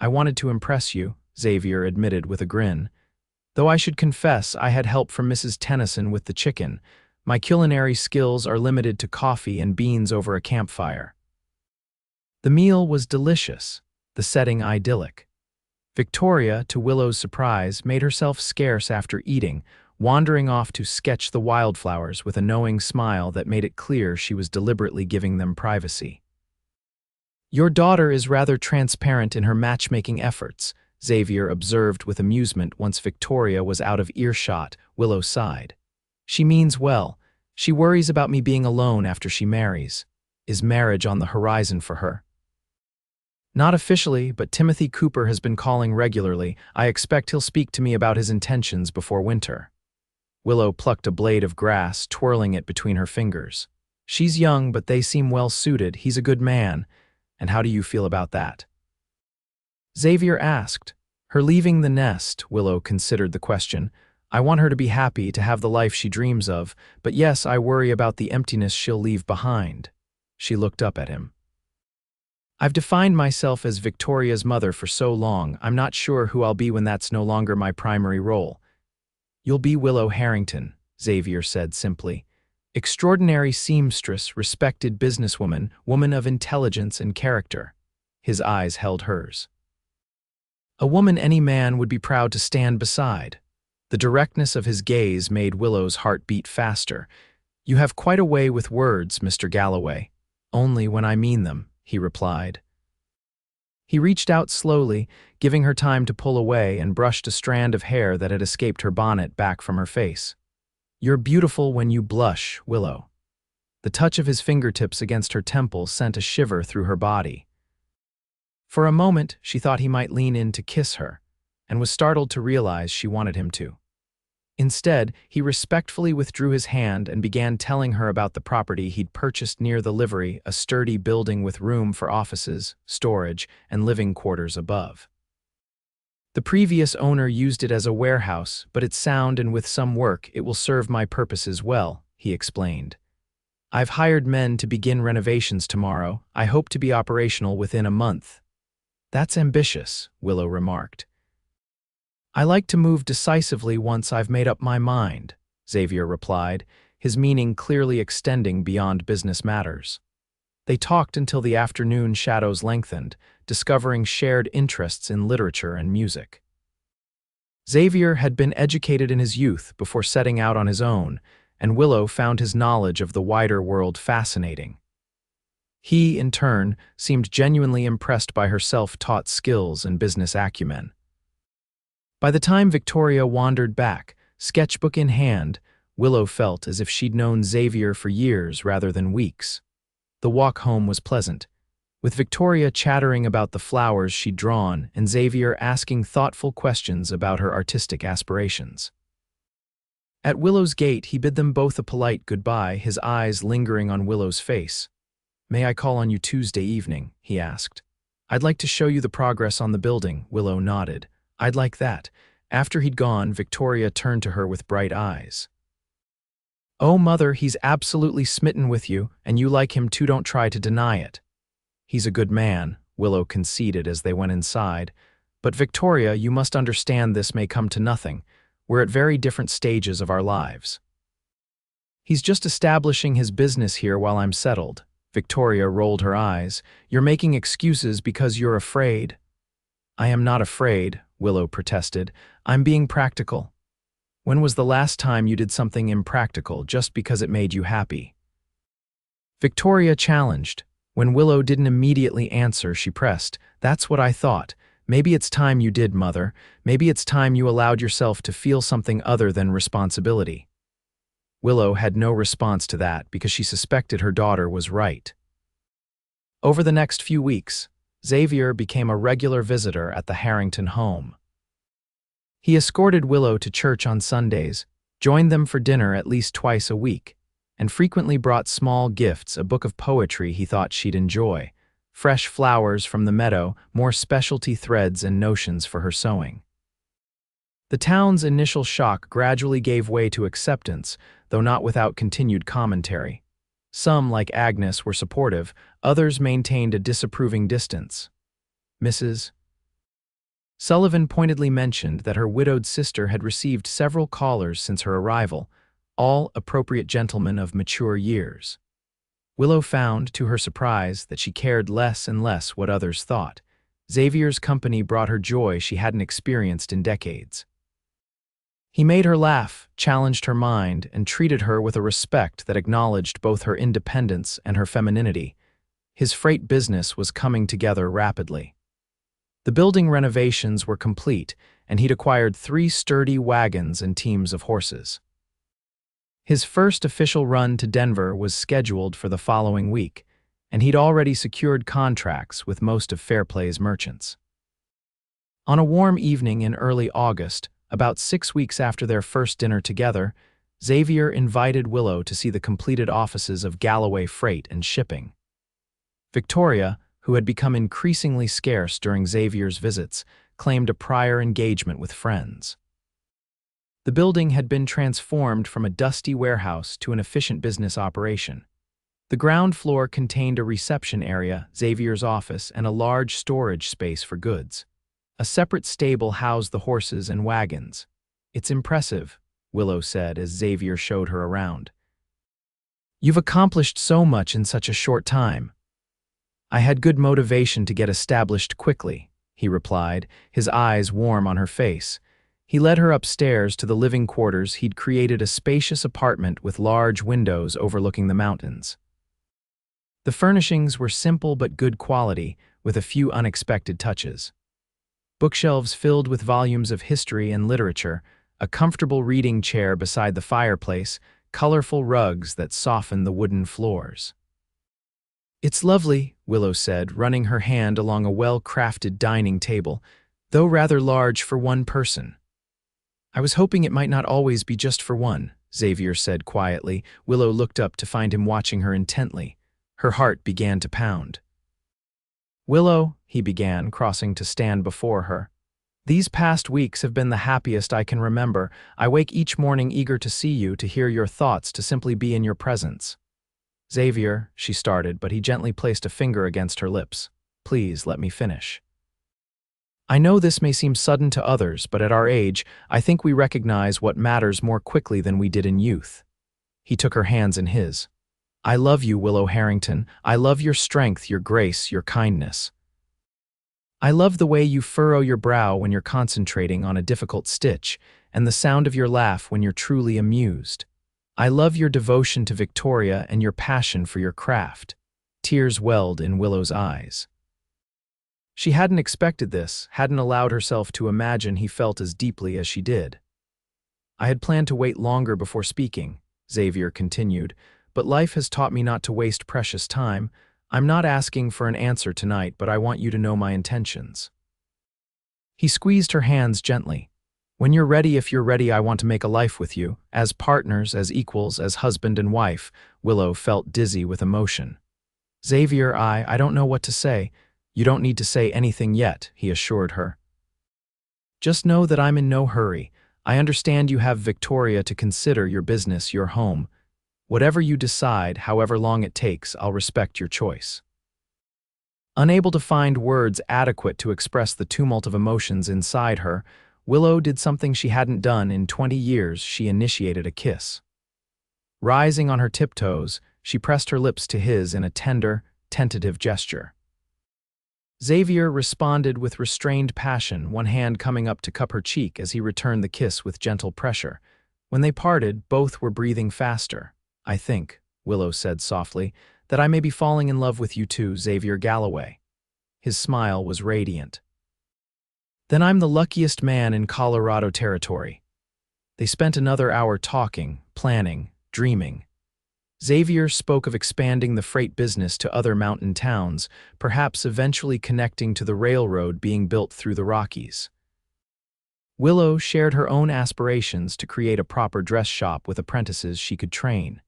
"I wanted to impress you," Xavier admitted with a grin. "Though I should confess I had help from Mrs. Tennyson with the chicken. My culinary skills are limited to coffee and beans over a campfire." The meal was delicious, the setting idyllic. Victoria, to Willow's surprise, made herself scarce after eating, wandering off to sketch the wildflowers with a knowing smile that made it clear she was deliberately giving them privacy. "Your daughter is rather transparent in her matchmaking efforts," Xavier observed with amusement once Victoria was out of earshot. Willow sighed. "She means well. She worries about me being alone after she marries. Is marriage on the horizon for her?" "Not officially, but Timothy Cooper has been calling regularly. I expect he'll speak to me about his intentions before winter." Willow plucked a blade of grass, twirling it between her fingers. "She's young, but they seem well suited. He's a good man. And how do you feel about that?" Xavier asked. Her leaving the nest, Willow considered the question. "I want her to be happy, to have the life she dreams of, but yes, I worry about the emptiness she'll leave behind." She looked up at him. "I've defined myself as Victoria's mother for so long, I'm not sure who I'll be when that's no longer my primary role." "You'll be Willow Harrington," Xavier said simply. "Extraordinary seamstress, respected businesswoman, woman of intelligence and character." His eyes held hers. "A woman any man would be proud to stand beside." The directness of his gaze made Willow's heart beat faster. "You have quite a way with words, Mr. Galloway." "Only when I mean them," he replied. He reached out slowly, giving her time to pull away, and brushed a strand of hair that had escaped her bonnet back from her face. "You're beautiful when you blush, Willow." The touch of his fingertips against her temple sent a shiver through her body. For a moment, she thought he might lean in to kiss her, and was startled to realize she wanted him to. Instead, he respectfully withdrew his hand and began telling her about the property he'd purchased near the livery, a sturdy building with room for offices, storage, and living quarters above. "The previous owner used it as a warehouse, but it's sound and with some work it will serve my purposes well," he explained. "I've hired men to begin renovations tomorrow. I hope to be operational within a month." "That's ambitious," Willow remarked. "I like to move decisively once I've made up my mind," Xavier replied, his meaning clearly extending beyond business matters. They talked until the afternoon shadows lengthened, discovering shared interests in literature and music. Xavier had been educated in his youth before setting out on his own, and Willow found his knowledge of the wider world fascinating. He, in turn, seemed genuinely impressed by her self-taught skills and business acumen. By the time Victoria wandered back, sketchbook in hand, Willow felt as if she'd known Xavier for years rather than weeks. The walk home was pleasant, with Victoria chattering about the flowers she'd drawn and Xavier asking thoughtful questions about her artistic aspirations. At Willow's gate, he bid them both a polite goodbye, his eyes lingering on Willow's face. "May I call on you Tuesday evening?" he asked. "I'd like to show you the progress on the building," Willow nodded. "I'd like that." After he'd gone, Victoria turned to her with bright eyes. "Oh, Mother, he's absolutely smitten with you, and you like him too, don't try to deny it." "He's a good man," Willow conceded as they went inside. "But Victoria, you must understand this may come to nothing. We're at very different stages of our lives." "He's just establishing his business here while I'm settled." Victoria rolled her eyes. "You're making excuses because you're afraid." "I am not afraid," Willow protested. "I'm being practical." "When was the last time you did something impractical just because it made you happy?" Victoria challenged. When Willow didn't immediately answer, she pressed. "That's what I thought. Maybe it's time you did, Mother. Maybe it's time you allowed yourself to feel something other than responsibility." Willow had no response to that because she suspected her daughter was right. Over the next few weeks, Xavier became a regular visitor at the Harrington home. He escorted Willow to church on Sundays, joined them for dinner at least twice a week, and frequently brought small gifts, a book of poetry he thought she'd enjoy, fresh flowers from the meadow, more specialty threads and notions for her sewing. The town's initial shock gradually gave way to acceptance, though not without continued commentary. Some, like Agnes, were supportive, others maintained a disapproving distance. Mrs. Sullivan pointedly mentioned that her widowed sister had received several callers since her arrival, all appropriate gentlemen of mature years. Willow found, to her surprise, that she cared less and less what others thought. Xavier's company brought her joy she hadn't experienced in decades. He made her laugh, challenged her mind, and treated her with a respect that acknowledged both her independence and her femininity. His freight business was coming together rapidly. The building renovations were complete, and he'd acquired 3 sturdy wagons and teams of horses. His first official run to Denver was scheduled for the following week, and he'd already secured contracts with most of Fairplay's merchants. On a warm evening in early August, about 6 weeks after their first dinner together, Xavier invited Willow to see the completed offices of Galloway Freight and Shipping. Victoria, who had become increasingly scarce during Xavier's visits, claimed a prior engagement with friends. The building had been transformed from a dusty warehouse to an efficient business operation. The ground floor contained a reception area, Xavier's office, and a large storage space for goods. A separate stable housed the horses and wagons. "It's impressive," Willow said as Xavier showed her around. "You've accomplished so much in such a short time." "I had good motivation to get established quickly," he replied, his eyes warm on her face. He led her upstairs to the living quarters. He'd created a spacious apartment with large windows overlooking the mountains. The furnishings were simple but good quality, with a few unexpected touches. Bookshelves filled with volumes of history and literature, a comfortable reading chair beside the fireplace, colorful rugs that softened the wooden floors. "It's lovely," Willow said, running her hand along a well-crafted dining table, though rather large for one person. "I was hoping it might not always be just for one," Xavier said quietly. Willow looked up to find him watching her intently. Her heart began to pound. "Willow," he began, crossing to stand before her. "These past weeks have been the happiest I can remember. I wake each morning eager to see you, to hear your thoughts, to simply be in your presence." "Xavier," she started, but he gently placed a finger against her lips. "Please let me finish. I know this may seem sudden to others, but at our age, I think we recognize what matters more quickly than we did in youth." He took her hands in his. "I love you, Willow Harrington. I love your strength, your grace, your kindness. I love the way you furrow your brow when you're concentrating on a difficult stitch, and the sound of your laugh when you're truly amused. I love your devotion to Victoria and your passion for your craft." Tears welled in Willow's eyes. She hadn't expected this, hadn't allowed herself to imagine he felt as deeply as she did. "I had planned to wait longer before speaking," Xavier continued, "but life has taught me not to waste precious time. I'm not asking for an answer tonight, but I want you to know my intentions." He squeezed her hands gently. "When you're ready, if you're ready, I want to make a life with you, as partners, as equals, as husband and wife." Willow felt dizzy with emotion. "Xavier, I don't know what to say." "You don't need to say anything yet," he assured her. "Just know that I'm in no hurry. I understand you have Victoria to consider, your business, your home. Whatever you decide, however long it takes, I'll respect your choice." Unable to find words adequate to express the tumult of emotions inside her, Willow did something she hadn't done in 20 years. She initiated a kiss. Rising on her tiptoes, she pressed her lips to his in a tender, tentative gesture. Xavier responded with restrained passion, one hand coming up to cup her cheek as he returned the kiss with gentle pressure. When they parted, both were breathing faster. "I think," Willow said softly, "that I may be falling in love with you too, Xavier Galloway." His smile was radiant. "Then I'm the luckiest man in Colorado territory." They spent another hour talking, planning, dreaming. Xavier spoke of expanding the freight business to other mountain towns, perhaps eventually connecting to the railroad being built through the Rockies. Willow shared her own aspirations to create a proper dress shop with apprentices she could train.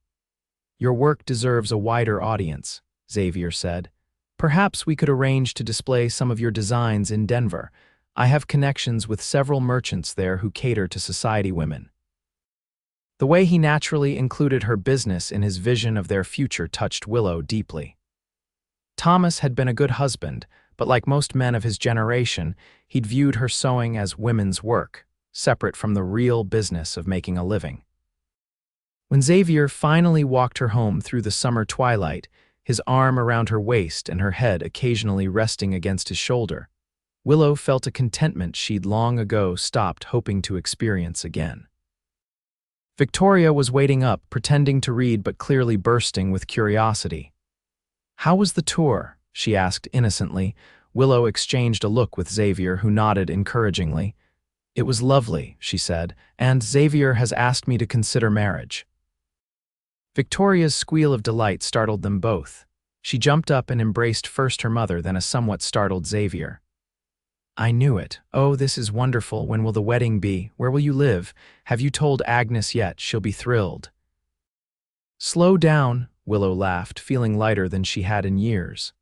"Your work deserves a wider audience," Xavier said. "Perhaps we could arrange to display some of your designs in Denver. I have connections with several merchants there who cater to society women." The way he naturally included her business in his vision of their future touched Willow deeply. Thomas had been a good husband, but like most men of his generation, he'd viewed her sewing as women's work, separate from the real business of making a living. When Xavier finally walked her home through the summer twilight, his arm around her waist and her head occasionally resting against his shoulder, Willow felt a contentment she'd long ago stopped hoping to experience again. Victoria was waiting up, pretending to read but clearly bursting with curiosity. "How was the tour?" she asked innocently. Willow exchanged a look with Xavier, who nodded encouragingly. "It was lovely," she said, "and Xavier has asked me to consider marriage." Victoria's squeal of delight startled them both. She jumped up and embraced first her mother, then a somewhat startled Xavier. "I knew it. Oh, this is wonderful. When will the wedding be? Where will you live? Have you told Agnes yet? She'll be thrilled." "Slow down," Willow laughed, feeling lighter than she had in years.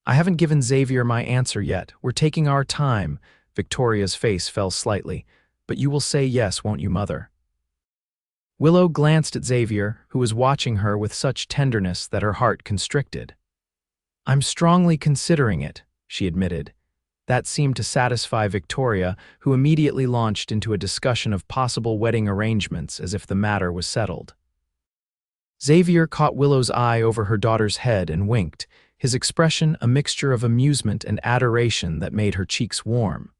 "I haven't given Xavier my answer yet. We're taking our time." Victoria's face fell slightly. "But you will say yes, won't you, Mother?" Willow glanced at Xavier, who was watching her with such tenderness that her heart constricted. "I'm strongly considering it," she admitted. That seemed to satisfy Victoria, who immediately launched into a discussion of possible wedding arrangements as if the matter was settled. Xavier caught Willow's eye over her daughter's head and winked, his expression a mixture of amusement and adoration that made her cheeks warm.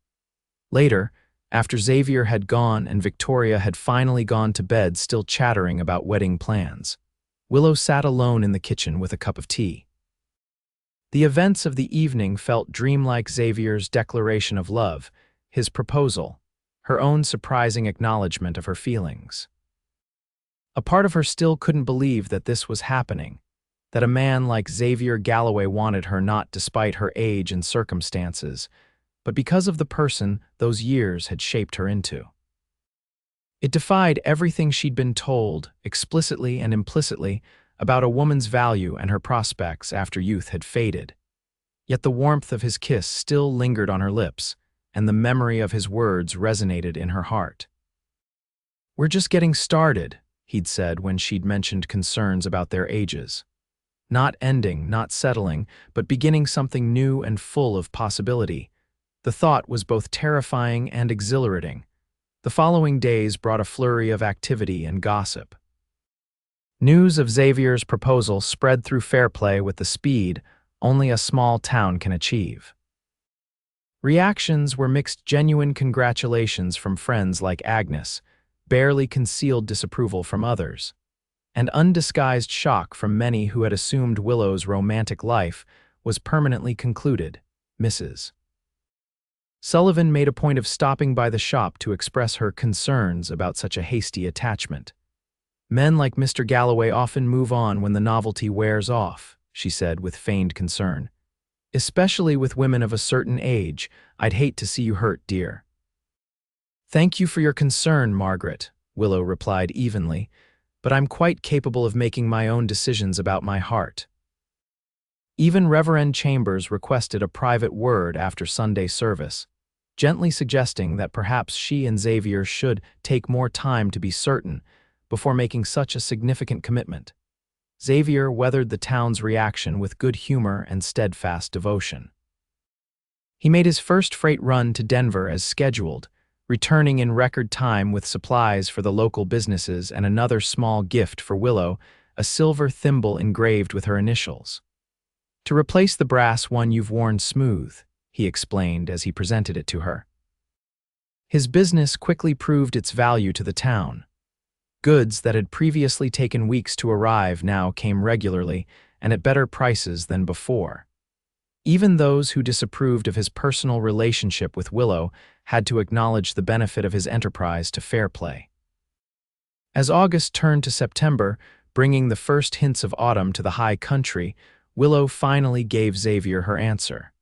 Later, after Xavier had gone and Victoria had finally gone to bed still chattering about wedding plans, Willow sat alone in the kitchen with a cup of tea. The events of the evening felt dreamlike. Xavier's declaration of love, his proposal, her own surprising acknowledgement of her feelings. A part of her still couldn't believe that this was happening, that a man like Xavier Galloway wanted her not despite her age and circumstances, but because of the person those years had shaped her into. It defied everything she'd been told, explicitly and implicitly, about a woman's value and her prospects after youth had faded. Yet the warmth of his kiss still lingered on her lips, and the memory of his words resonated in her heart. "We're just getting started," he'd said when she'd mentioned concerns about their ages. Not ending, not settling, but beginning something new and full of possibility. The thought was both terrifying and exhilarating. The following days brought a flurry of activity and gossip. News of Xavier's proposal spread through Fairplay with the speed only a small town can achieve. Reactions were mixed: genuine congratulations from friends like Agnes, barely concealed disapproval from others, and undisguised shock from many who had assumed Willow's romantic life was permanently concluded. Mrs. Sullivan made a point of stopping by the shop to express her concerns about such a hasty attachment. "Men like Mr. Galloway often move on when the novelty wears off," she said with feigned concern. "Especially with women of a certain age. I'd hate to see you hurt, dear." "Thank you for your concern, Margaret," Willow replied evenly, "but I'm quite capable of making my own decisions about my heart." Even Reverend Chambers requested a private word after Sunday service, gently suggesting that perhaps she and Xavier should take more time to be certain before making such a significant commitment. Xavier weathered the town's reaction with good humor and steadfast devotion. He made his first freight run to Denver as scheduled, returning in record time with supplies for the local businesses and another small gift for Willow, a silver thimble engraved with her initials. "To replace the brass one you've worn smooth," he explained as he presented it to her. His business quickly proved its value to the town. Goods that had previously taken weeks to arrive now came regularly and at better prices than before. Even those who disapproved of his personal relationship with Willow had to acknowledge the benefit of his enterprise to Fairplay. As August turned to September, bringing the first hints of autumn to the high country, Willow finally gave Xavier her answer.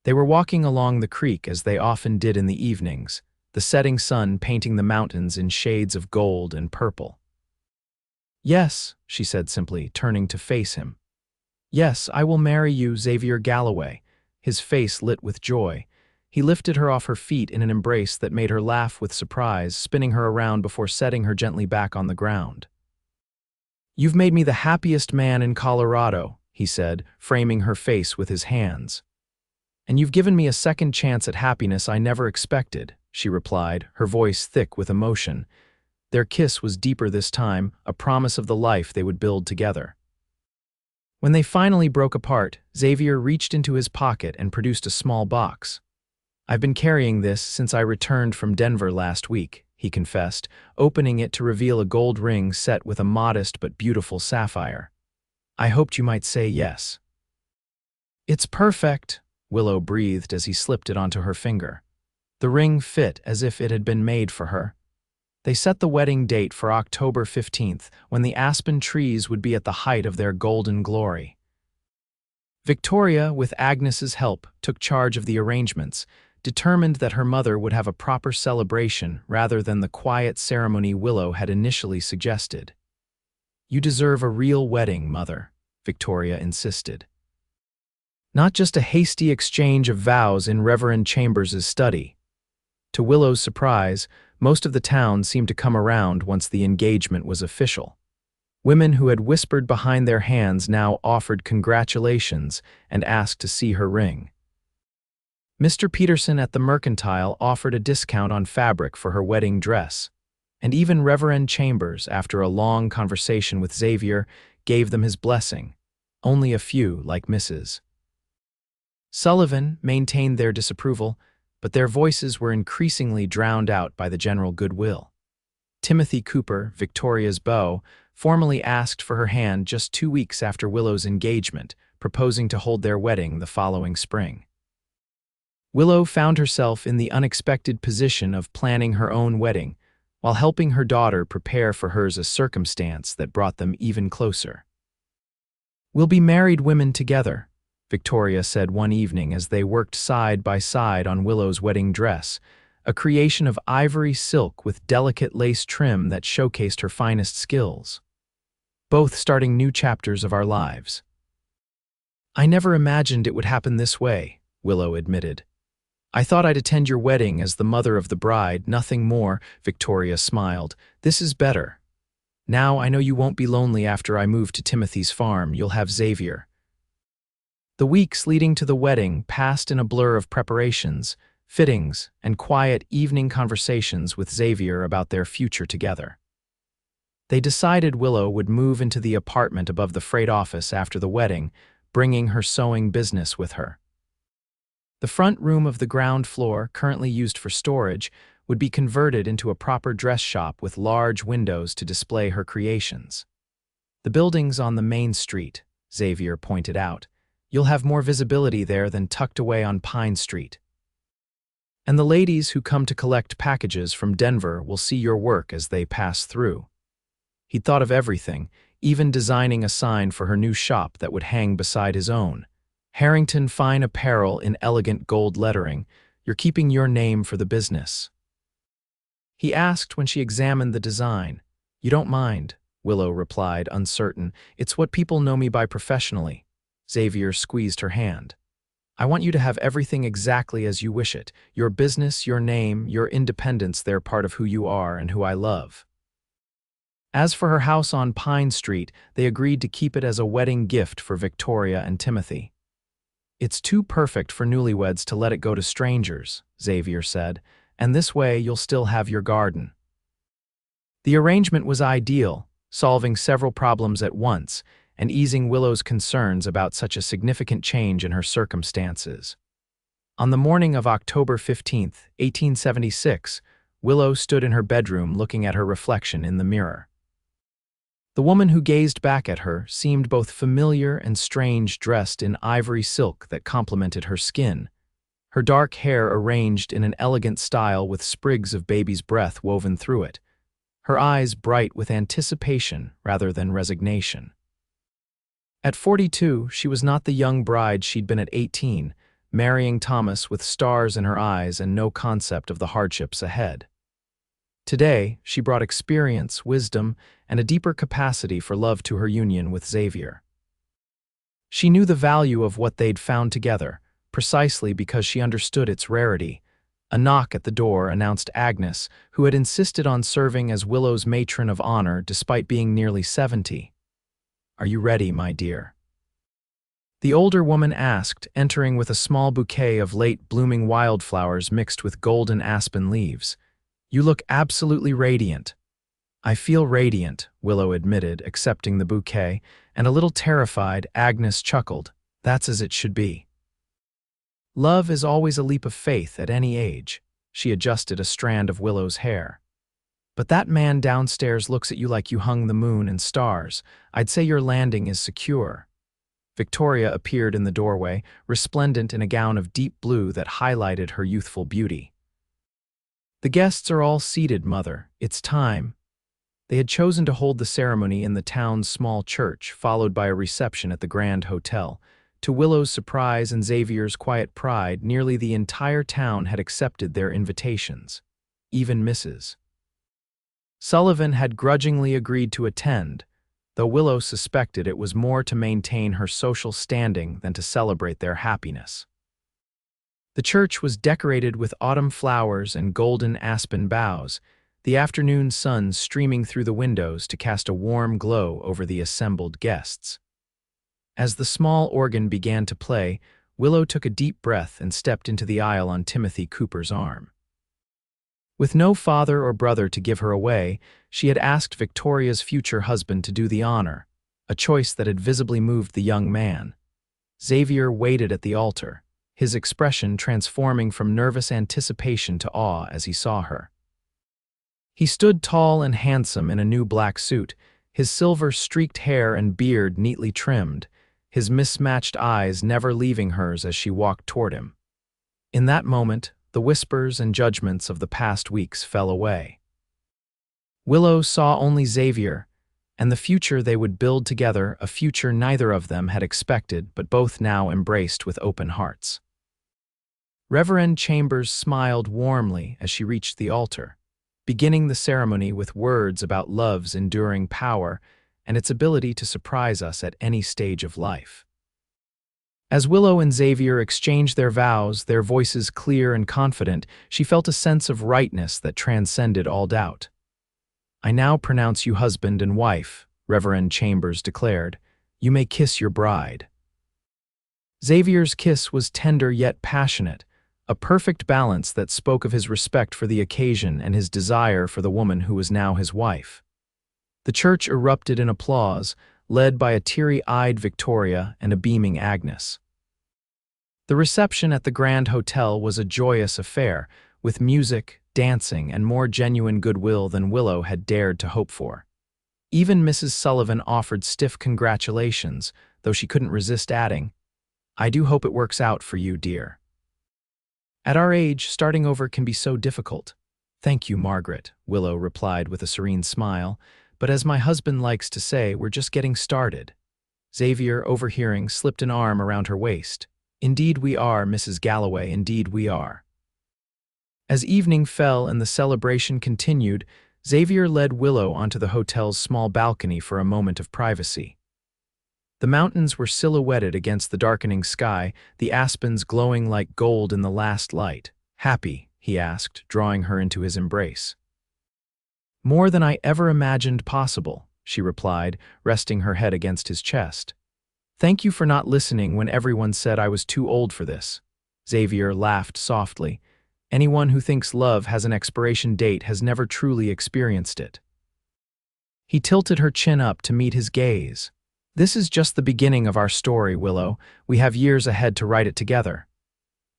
They were walking along the creek as they often did in the evenings, the setting sun painting the mountains in shades of gold and purple. "Yes," she said simply, turning to face him. "Yes, I will marry you, Xavier Galloway." His face lit with joy. He lifted her off her feet in an embrace that made her laugh with surprise, spinning her around before setting her gently back on the ground. "You've made me the happiest man in Colorado," he said, framing her face with his hands. "And you've given me a second chance at happiness I never expected," she replied, her voice thick with emotion. Their kiss was deeper this time, a promise of the life they would build together. When they finally broke apart, Xavier reached into his pocket and produced a small box. "I've been carrying this since I returned from Denver last week," he confessed, opening it to reveal a gold ring set with a modest but beautiful sapphire. "I hoped you might say yes." "It's perfect," Willow breathed as he slipped it onto her finger. The ring fit as if it had been made for her. They set the wedding date for October 15th, when the aspen trees would be at the height of their golden glory. Victoria, with Agnes's help, took charge of the arrangements, determined that her mother would have a proper celebration rather than the quiet ceremony Willow had initially suggested. "You deserve a real wedding, Mother," Victoria insisted. Not just a hasty exchange of vows in Reverend Chambers's study. To Willow's surprise, most of the town seemed to come around once the engagement was official. Women who had whispered behind their hands now offered congratulations and asked to see her ring. Mr. Peterson at the Mercantile offered a discount on fabric for her wedding dress, and even Reverend Chambers, after a long conversation with Xavier, gave them his blessing. Only a few, like Mrs. Sullivan, maintained their disapproval, but their voices were increasingly drowned out by the general goodwill. Timothy Cooper, Victoria's beau, formally asked for her hand just 2 weeks after Willow's engagement, proposing to hold their wedding the following spring. Willow found herself in the unexpected position of planning her own wedding, while helping her daughter prepare for hers, a circumstance that brought them even closer. "We'll be married women together," Victoria said one evening as they worked side by side on Willow's wedding dress, a creation of ivory silk with delicate lace trim that showcased her finest skills. "Both starting new chapters of our lives." "I never imagined it would happen this way," Willow admitted. "I thought I'd attend your wedding as the mother of the bride, nothing more," Victoria smiled. "This is better. Now I know you won't be lonely after I move to Timothy's farm. You'll have Xavier." The weeks leading to the wedding passed in a blur of preparations, fittings, and quiet evening conversations with Xavier about their future together. They decided Willow would move into the apartment above the freight office after the wedding, bringing her sewing business with her. The front room of the ground floor, currently used for storage, would be converted into a proper dress shop with large windows to display her creations. "The building's on the main street," Xavier pointed out. "You'll have more visibility there than tucked away on Pine Street. And the ladies who come to collect packages from Denver will see your work as they pass through." He'd thought of everything, even designing a sign for her new shop that would hang beside his own. "Harrington Fine Apparel in elegant gold lettering. You're keeping your name for the business." He asked when she examined the design. "You don't mind," Willow replied, uncertain. "It's what people know me by professionally." Xavier squeezed her hand. "I want you to have everything exactly as you wish it. Your business, your name, your independence, they're part of who you are and who I love." As for her house on Pine Street, they agreed to keep it as a wedding gift for Victoria and Timothy. "It's too perfect for newlyweds to let it go to strangers," Xavier said, "and this way you'll still have your garden." The arrangement was ideal, solving several problems at once and easing Willow's concerns about such a significant change in her circumstances. On the morning of October 15th, 1876, Willow stood in her bedroom looking at her reflection in the mirror. The woman who gazed back at her seemed both familiar and strange, dressed in ivory silk that complemented her skin, her dark hair arranged in an elegant style with sprigs of baby's breath woven through it, her eyes bright with anticipation rather than resignation. At 42, she was not the young bride she'd been at 18, marrying Thomas with stars in her eyes and no concept of the hardships ahead. Today, she brought experience, wisdom, and a deeper capacity for love to her union with Xavier. She knew the value of what they'd found together, precisely because she understood its rarity. A knock at the door announced Agnes, who had insisted on serving as Willow's matron of honor despite being nearly 70. "Are you ready, my dear?" The older woman asked, entering with a small bouquet of late-blooming wildflowers mixed with golden aspen leaves. "You look absolutely radiant." "I feel radiant," Willow admitted, accepting the bouquet, and a little terrified, Agnes chuckled. "That's as it should be." Love is always a leap of faith at any age. She adjusted a strand of Willow's hair. "But that man downstairs looks at you like you hung the moon and stars. I'd say your landing is secure." Victoria appeared in the doorway, resplendent in a gown of deep blue that highlighted her youthful beauty. "The guests are all seated, Mother. It's time." They had chosen to hold the ceremony in the town's small church, followed by a reception at the Grand Hotel. To Willow's surprise and Xavier's quiet pride, nearly the entire town had accepted their invitations. Even Mrs. Sullivan had grudgingly agreed to attend, though Willow suspected it was more to maintain her social standing than to celebrate their happiness. The church was decorated with autumn flowers and golden aspen boughs, the afternoon sun streaming through the windows to cast a warm glow over the assembled guests. As the small organ began to play, Willow took a deep breath and stepped into the aisle on Timothy Cooper's arm. With no father or brother to give her away, she had asked Victoria's future husband to do the honor, a choice that had visibly moved the young man. Xavier waited at the altar, his expression transforming from nervous anticipation to awe as he saw her. He stood tall and handsome in a new black suit, his silver-streaked hair and beard neatly trimmed, his mismatched eyes never leaving hers as she walked toward him. In that moment, the whispers and judgments of the past weeks fell away. Willow saw only Xavier, and the future they would build together, a future neither of them had expected but both now embraced with open hearts. Reverend Chambers smiled warmly as she reached the altar, beginning the ceremony with words about love's enduring power and its ability to surprise us at any stage of life. As Willow and Xavier exchanged their vows, their voices clear and confident, she felt a sense of rightness that transcended all doubt. "I now pronounce you husband and wife," Reverend Chambers declared. "You may kiss your bride." Xavier's kiss was tender yet passionate, a perfect balance that spoke of his respect for the occasion and his desire for the woman who was now his wife. The church erupted in applause, led by a teary-eyed Victoria and a beaming Agnes. The reception at the Grand Hotel was a joyous affair, with music, dancing, and more genuine goodwill than Willow had dared to hope for. Even Mrs. Sullivan offered stiff congratulations, though she couldn't resist adding, "I do hope it works out for you, dear. At our age, starting over can be so difficult." "Thank you, Margaret," Willow replied with a serene smile, "but as my husband likes to say, we're just getting started." Xavier, overhearing, slipped an arm around her waist. "Indeed we are, Mrs. Galloway, indeed we are." As evening fell and the celebration continued, Xavier led Willow onto the hotel's small balcony for a moment of privacy. The mountains were silhouetted against the darkening sky, the aspens glowing like gold in the last light. "Happy?" he asked, drawing her into his embrace. "More than I ever imagined possible," she replied, resting her head against his chest. "Thank you for not listening when everyone said I was too old for this." Xavier laughed softly. "Anyone who thinks love has an expiration date has never truly experienced it." He tilted her chin up to meet his gaze. "This is just the beginning of our story, Willow. We have years ahead to write it together."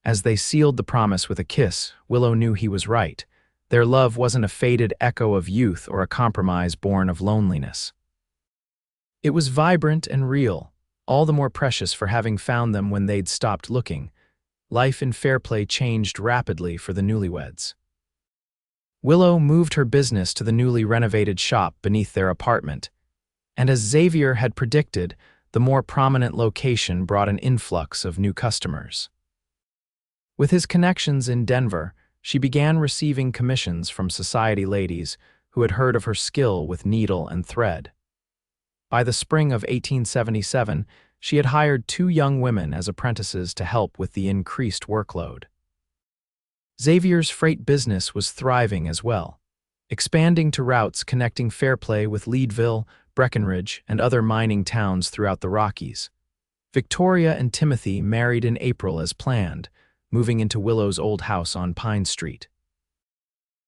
As they sealed the promise with a kiss, Willow knew he was right. Their love wasn't a faded echo of youth or a compromise born of loneliness. It was vibrant and real, all the more precious for having found them when they'd stopped looking. Life in Fairplay changed rapidly for the newlyweds. Willow moved her business to the newly renovated shop beneath their apartment, and as Xavier had predicted, the more prominent location brought an influx of new customers. With his connections in Denver, she began receiving commissions from society ladies who had heard of her skill with needle and thread. By the spring of 1877, she had hired 2 young women as apprentices to help with the increased workload. Xavier's freight business was thriving as well, expanding to routes connecting Fairplay with Leadville, Breckenridge, and other mining towns throughout the Rockies. Victoria and Timothy married in April as planned, moving into Willow's old house on Pine Street.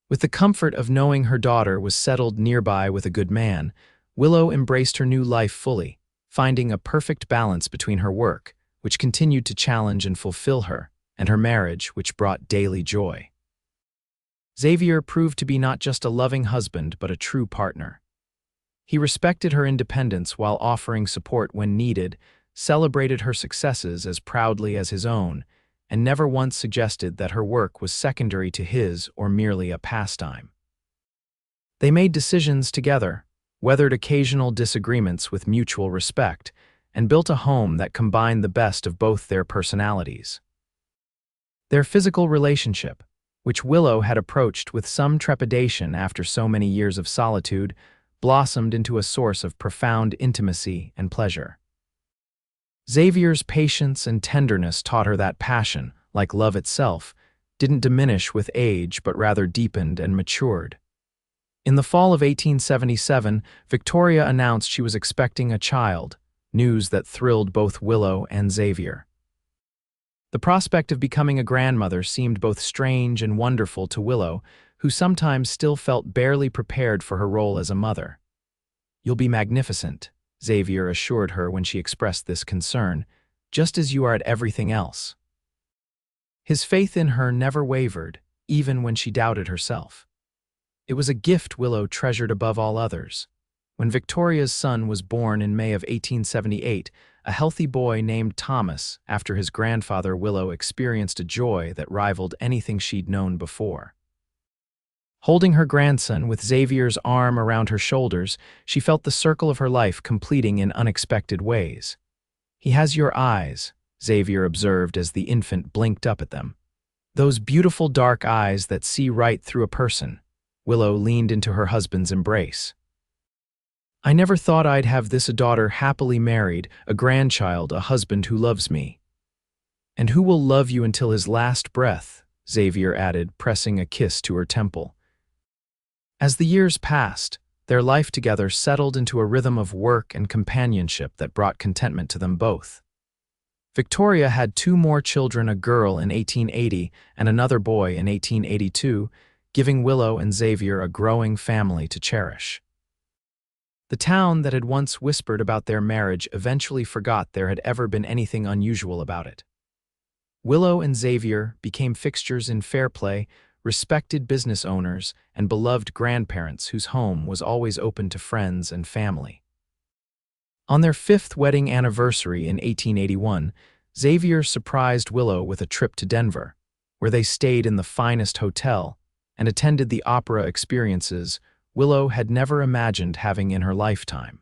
With the comfort of knowing her daughter was settled nearby with a good man, Willow embraced her new life fully, finding a perfect balance between her work, which continued to challenge and fulfill her, and her marriage, which brought daily joy. Xavier proved to be not just a loving husband but a true partner. He respected her independence while offering support when needed, celebrated her successes as proudly as his own, and never once suggested that her work was secondary to his or merely a pastime. They made decisions together, weathered occasional disagreements with mutual respect, and built a home that combined the best of both their personalities. Their physical relationship, which Willow had approached with some trepidation after so many years of solitude, blossomed into a source of profound intimacy and pleasure. Xavier's patience and tenderness taught her that passion, like love itself, didn't diminish with age but rather deepened and matured. In the fall of 1877, Victoria announced she was expecting a child, news that thrilled both Willow and Xavier. The prospect of becoming a grandmother seemed both strange and wonderful to Willow, who sometimes still felt barely prepared for her role as a mother. "You'll be magnificent," Xavier assured her when she expressed this concern, "just as you are at everything else." His faith in her never wavered, even when she doubted herself. It was a gift Willow treasured above all others. When Victoria's son was born in May of 1878, a healthy boy named Thomas, after his grandfather, Willow experienced a joy that rivaled anything she'd known before. Holding her grandson with Xavier's arm around her shoulders, she felt the circle of her life completing in unexpected ways. "He has your eyes," Xavier observed as the infant blinked up at them. "Those beautiful dark eyes that see right through a person." Willow leaned into her husband's embrace. "I never thought I'd have this, a daughter happily married, a grandchild, a husband who loves me." "And who will love you until his last breath," Xavier added, pressing a kiss to her temple. As the years passed, their life together settled into a rhythm of work and companionship that brought contentment to them both. Victoria had 2 more children, a girl in 1880 and another boy in 1882, giving Willow and Xavier a growing family to cherish. The town that had once whispered about their marriage eventually forgot there had ever been anything unusual about it. Willow and Xavier became fixtures in Fairplay, respected business owners, and beloved grandparents whose home was always open to friends and family. On their 5th wedding anniversary in 1881, Xavier surprised Willow with a trip to Denver, where they stayed in the finest hotel and attended the opera experiences Willow had never imagined having in her lifetime.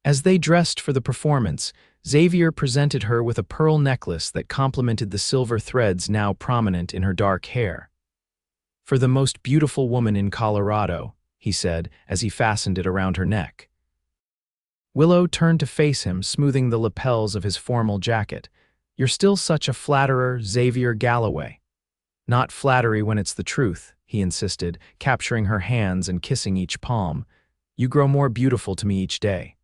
As they dressed for the performance, Xavier presented her with a pearl necklace that complemented the silver threads now prominent in her dark hair. "For the most beautiful woman in Colorado," he said as he fastened it around her neck. Willow turned to face him, smoothing the lapels of his formal jacket. "You're still such a flatterer, Xavier Galloway." "Not flattery when it's the truth," he insisted, capturing her hands and kissing each palm. "You grow more beautiful to me each day."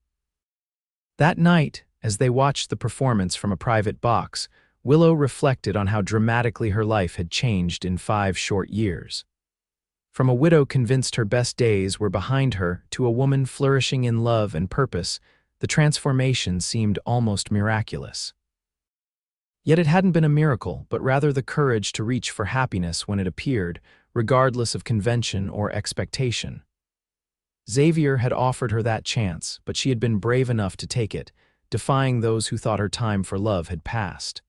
That night, as they watched the performance from a private box, Willow reflected on how dramatically her life had changed in 5 short years. From a widow convinced her best days were behind her to a woman flourishing in love and purpose, the transformation seemed almost miraculous. Yet it hadn't been a miracle, but rather the courage to reach for happiness when it appeared, regardless of convention or expectation. Xavier had offered her that chance, but she had been brave enough to take it, defying those who thought her time for love had passed.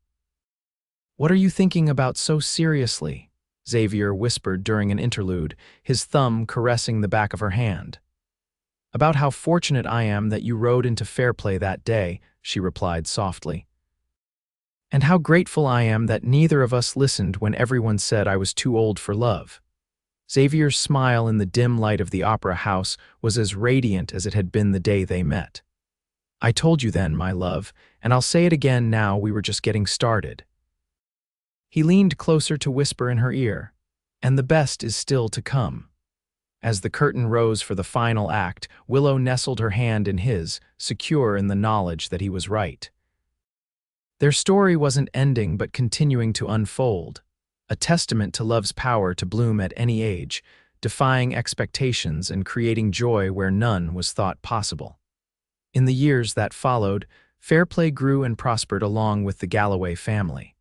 "What are you thinking about so seriously?" Xavier whispered during an interlude, his thumb caressing the back of her hand. "About how fortunate I am that you rode into Fairplay that day," she replied softly. And how grateful I am that neither of us listened when everyone said I was too old for love. Xavier's smile in the dim light of the opera house was as radiant as it had been the day they met. I told you then, my love, and I'll say it again now we were just getting started. He leaned closer to whisper in her ear, and the best is still to come. As the curtain rose for the final act, Willow nestled her hand in his, secure in the knowledge that he was right. Their story wasn't ending but continuing to unfold, a testament to love's power to bloom at any age, defying expectations and creating joy where none was thought possible. In the years that followed, Fairplay grew and prospered along with the Galloway family.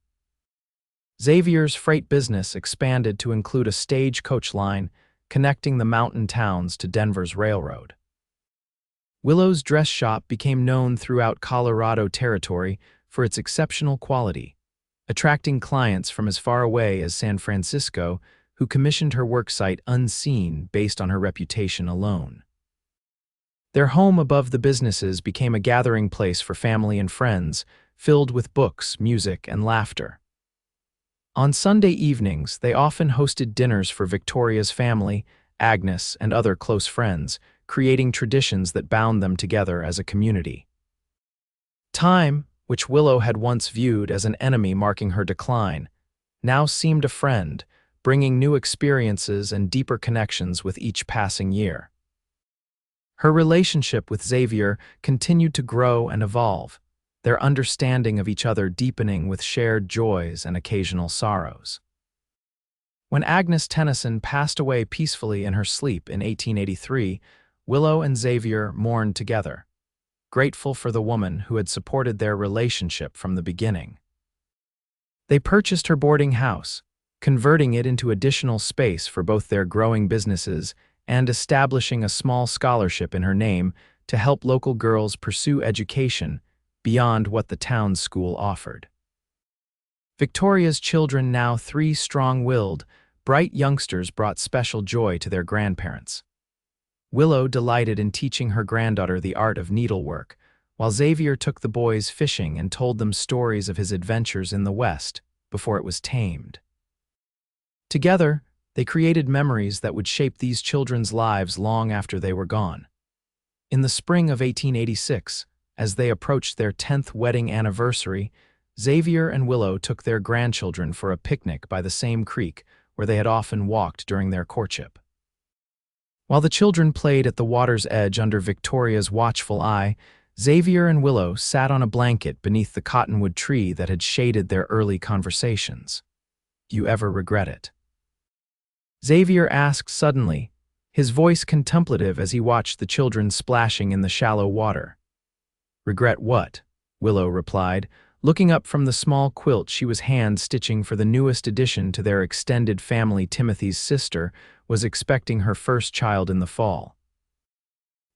Xavier's freight business expanded to include a stagecoach line connecting the mountain towns to Denver's railroad. Willow's dress shop became known throughout Colorado territory for its exceptional quality, attracting clients from as far away as San Francisco who commissioned her worksite unseen based on her reputation alone. Their home above the businesses became a gathering place for family and friends, filled with books, music, and laughter. On Sunday evenings, they often hosted dinners for Victoria's family, Agnes, and other close friends, creating traditions that bound them together as a community. Time, which Willow had once viewed as an enemy marking her decline, now seemed a friend, bringing new experiences and deeper connections with each passing year. Her relationship with Xavier continued to grow and evolve, their understanding of each other deepening with shared joys and occasional sorrows. When Agnes Tennyson passed away peacefully in her sleep in 1883, Willow and Xavier mourned together, grateful for the woman who had supported their relationship from the beginning. They purchased her boarding house, converting it into additional space for both their growing businesses and establishing a small scholarship in her name to help local girls pursue education beyond what the town's school offered. Victoria's children, now 3 strong-willed, bright youngsters, brought special joy to their grandparents. Willow delighted in teaching her granddaughter the art of needlework, while Xavier took the boys fishing and told them stories of his adventures in the West before it was tamed. Together, they created memories that would shape these children's lives long after they were gone. In the spring of 1886, as they approached their 10th wedding anniversary, Xavier and Willow took their grandchildren for a picnic by the same creek where they had often walked during their courtship. While the children played at the water's edge under Victoria's watchful eye, Xavier and Willow sat on a blanket beneath the cottonwood tree that had shaded their early conversations. "You ever regret it?" Xavier asked suddenly, his voice contemplative as he watched the children splashing in the shallow water. "Regret what?" Willow replied, looking up from the small quilt she was hand-stitching for the newest addition to their extended family. Timothy's sister was expecting her first child in the fall.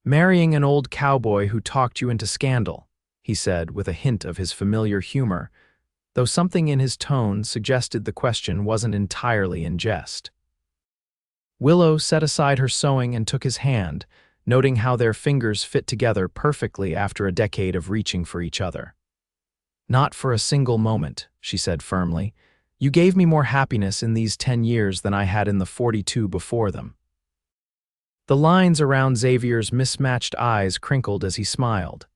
"Marrying an old cowboy who talked you into scandal," he said with a hint of his familiar humor, though something in his tone suggested the question wasn't entirely in jest. Willow set aside her sewing and took his hand, noting how their fingers fit together perfectly after a decade of reaching for each other. "Not for a single moment," she said firmly. "You gave me more happiness in these 10 years than I had in the 42 before them." The lines around Xavier's mismatched eyes crinkled as he smiled.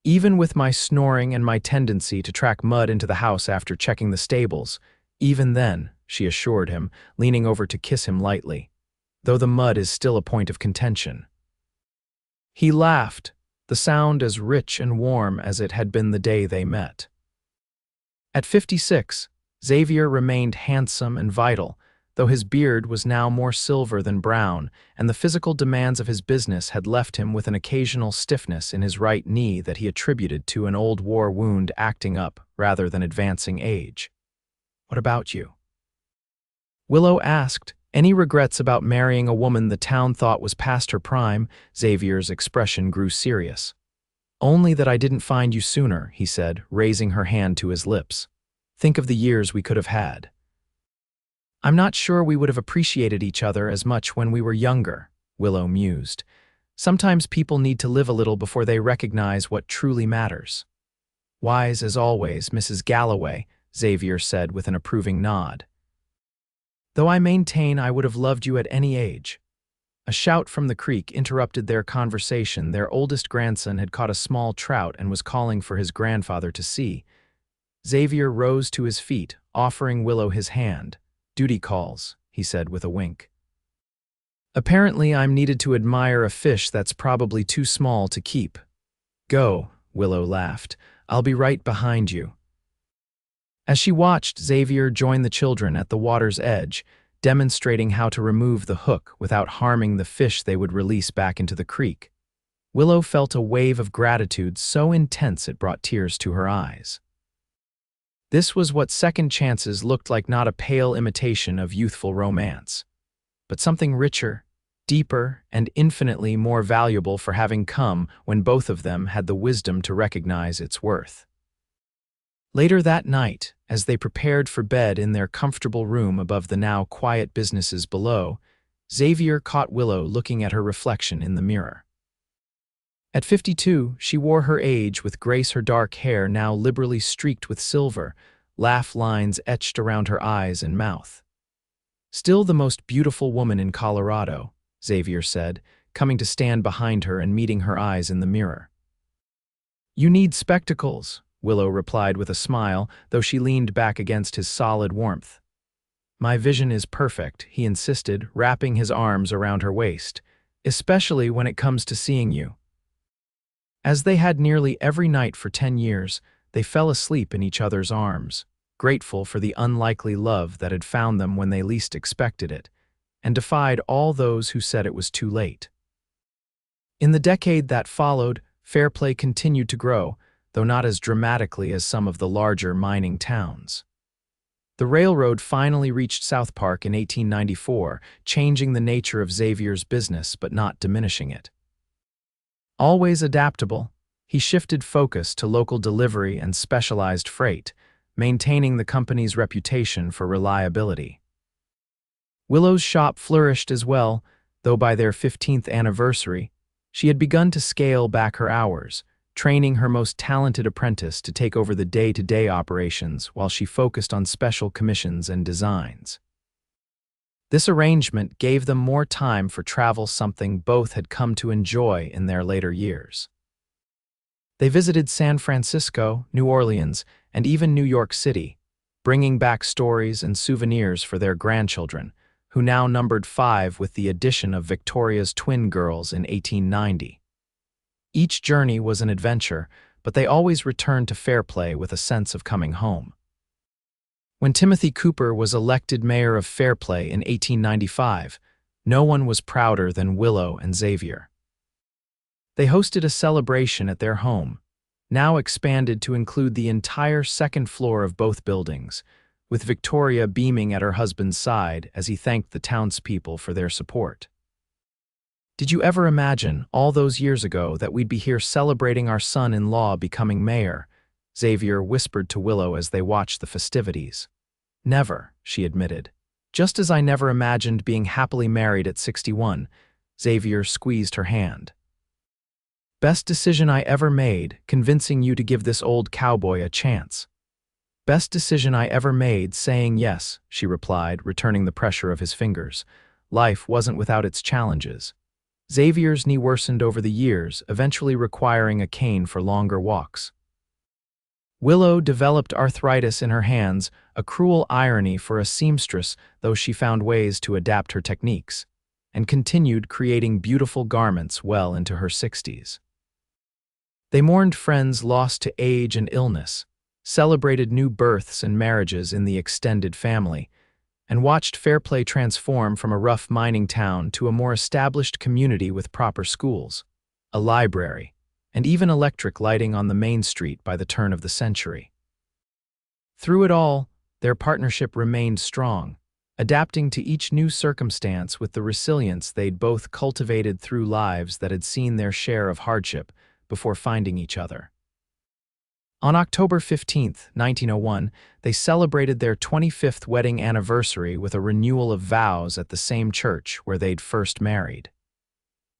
"Even with my snoring and my tendency to track mud into the house after checking the stables, even then," she assured him, leaning over to kiss him lightly, "though the mud is still a point of contention." He laughed, the sound as rich and warm as it had been the day they met. At 56, Xavier remained handsome and vital, though his beard was now more silver than brown, and the physical demands of his business had left him with an occasional stiffness in his right knee that he attributed to an old war wound acting up rather than advancing age. "What about you?" Willow asked, any regrets about marrying a woman the town thought was past her prime. Xavier's expression grew serious. "Only that I didn't find you sooner," he said, raising her hand to his lips. "Think of the years we could have had." "I'm not sure we would have appreciated each other as much when we were younger," Willow mused. "Sometimes people need to live a little before they recognize what truly matters." Wise as always, Mrs. Galloway, Xavier said with an approving nod. Though I maintain I would have loved you at any age. A shout from the creek interrupted their conversation. Their oldest grandson had caught a small trout and was calling for his grandfather to see. Xavier rose to his feet, offering Willow his hand. "Duty calls," he said with a wink. "Apparently I'm needed to admire a fish that's probably too small to keep." "Go," Willow laughed. "I'll be right behind you." As she watched, Xavier joined the children at the water's edge, demonstrating how to remove the hook without harming the fish they would release back into the creek. Willow felt a wave of gratitude so intense it brought tears to her eyes. This was what second chances looked like, not a pale imitation of youthful romance, but something richer, deeper, and infinitely more valuable for having come when both of them had the wisdom to recognize its worth. Later that night, as they prepared for bed in their comfortable room above the now quiet businesses below, Xavier caught Willow looking at her reflection in the mirror. At 52, she wore her age with grace, her dark hair now liberally streaked with silver, laugh lines etched around her eyes and mouth. "Still the most beautiful woman in Colorado," Xavier said, coming to stand behind her and meeting her eyes in the mirror. "You need spectacles," Willow replied with a smile, though she leaned back against his solid warmth. "My vision is perfect," he insisted, wrapping his arms around her waist, "especially when it comes to seeing you." As they had nearly every night for 10 years, they fell asleep in each other's arms, grateful for the unlikely love that had found them when they least expected it, and defied all those who said it was too late. In the decade that followed, Fairplay continued to grow, though not as dramatically as some of the larger mining towns. The railroad finally reached South Park in 1894, changing the nature of Xavier's business but not diminishing it. Always adaptable, he shifted focus to local delivery and specialized freight, maintaining the company's reputation for reliability. Willow's shop flourished as well, though by their 15th anniversary, she had begun to scale back her hours, training her most talented apprentice to take over the day-to-day operations while she focused on special commissions and designs. This arrangement gave them more time for travel, something both had come to enjoy in their later years. They visited San Francisco, New Orleans, and even New York City, bringing back stories and souvenirs for their grandchildren, who now numbered 5 with the addition of Victoria's twin girls in 1890. Each journey was an adventure, but they always returned to Fairplay with a sense of coming home. When Timothy Cooper was elected mayor of Fairplay in 1895, no one was prouder than Willow and Xavier. They hosted a celebration at their home, now expanded to include the entire second floor of both buildings, with Victoria beaming at her husband's side as he thanked the townspeople for their support. "Did you ever imagine, all those years ago, that we'd be here celebrating our son-in-law becoming mayor?" Xavier whispered to Willow as they watched the festivities. "Never," she admitted. "Just as I never imagined being happily married at 61, Xavier squeezed her hand. "Best decision I ever made, convincing you to give this old cowboy a chance." "Best decision I ever made, saying yes," she replied, returning the pressure of his fingers. Life wasn't without its challenges. Xavier's knee worsened over the years, eventually requiring a cane for longer walks. Willow developed arthritis in her hands, a cruel irony for a seamstress, though she found ways to adapt her techniques, and continued creating beautiful garments well into her 60s. They mourned friends lost to age and illness, celebrated new births and marriages in the extended family, and watched Fairplay transform from a rough mining town to a more established community with proper schools, a library, and even electric lighting on the main street by the turn of the century. Through it all, their partnership remained strong, adapting to each new circumstance with the resilience they'd both cultivated through lives that had seen their share of hardship before finding each other. On October 15, 1901, they celebrated their 25th wedding anniversary with a renewal of vows at the same church where they'd first married.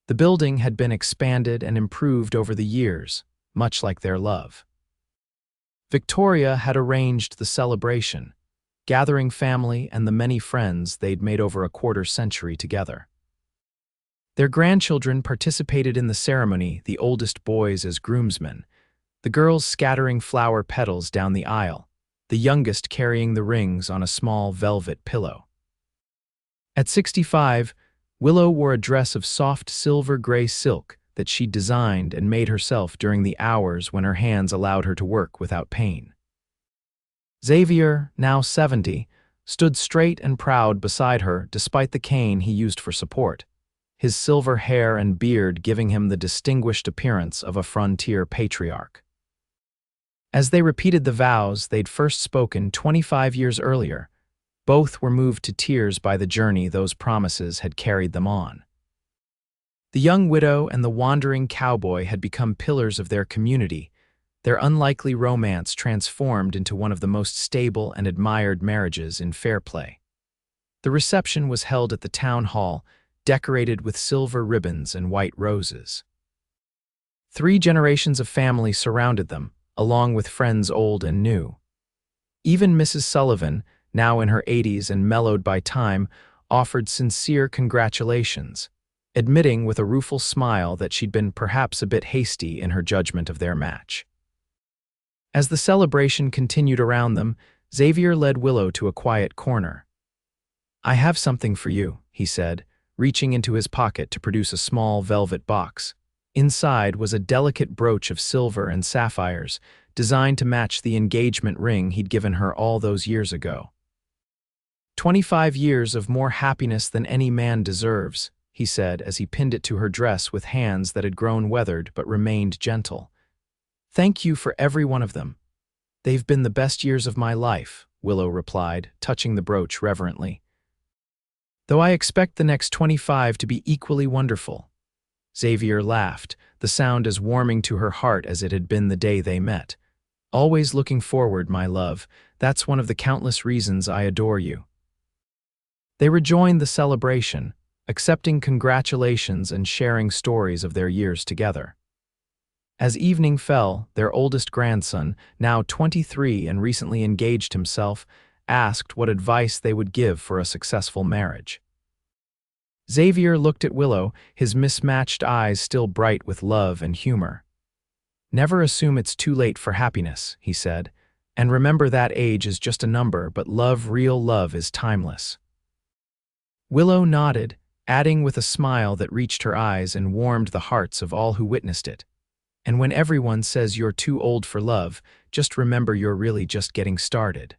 The building had been expanded and improved over the years, much like their love. Victoria had arranged the celebration, gathering family and the many friends they'd made over a quarter-century together. Their grandchildren participated in the ceremony, the oldest boys as groomsmen, the girls scattering flower petals down the aisle, the youngest carrying the rings on a small velvet pillow. At 65, Willow wore a dress of soft silver-gray silk that she'd designed and made herself during the hours when her hands allowed her to work without pain. Xavier, now 70, stood straight and proud beside her despite the cane he used for support, his silver hair and beard giving him the distinguished appearance of a frontier patriarch. As they repeated the vows they'd first spoken 25 years earlier, both were moved to tears by the journey those promises had carried them on. The young widow and the wandering cowboy had become pillars of their community, their unlikely romance transformed into one of the most stable and admired marriages in Fairplay. The reception was held at the town hall, decorated with silver ribbons and white roses. 3 generations of family surrounded them, along with friends old and new. Even Mrs. Sullivan, now in her 80s and mellowed by time, offered sincere congratulations, admitting with a rueful smile that she'd been perhaps a bit hasty in her judgment of their match. As the celebration continued around them, Xavier led Willow to a quiet corner. "I have something for you," he said, reaching into his pocket to produce a small velvet box. Inside was a delicate brooch of silver and sapphires, designed to match the engagement ring he'd given her all those years ago. 25 years of more happiness than any man deserves," he said as he pinned it to her dress with hands that had grown weathered but remained gentle. "Thank you for every one of them. They've been the best years of my life," Willow replied, touching the brooch reverently. "Though I expect the next 25 to be equally wonderful." Xavier laughed, the sound as warming to her heart as it had been the day they met. "Always looking forward, my love. That's one of the countless reasons I adore you." They rejoined the celebration, accepting congratulations and sharing stories of their years together. As evening fell, their oldest grandson, now 23 and recently engaged himself, asked what advice they would give for a successful marriage. Xavier looked at Willow, his mismatched eyes still bright with love and humor. "Never assume it's too late for happiness," he said, "and remember that age is just a number, but love, real love, is timeless." Willow nodded, adding with a smile that reached her eyes and warmed the hearts of all who witnessed it. "And when everyone says you're too old for love, just remember you're really just getting started."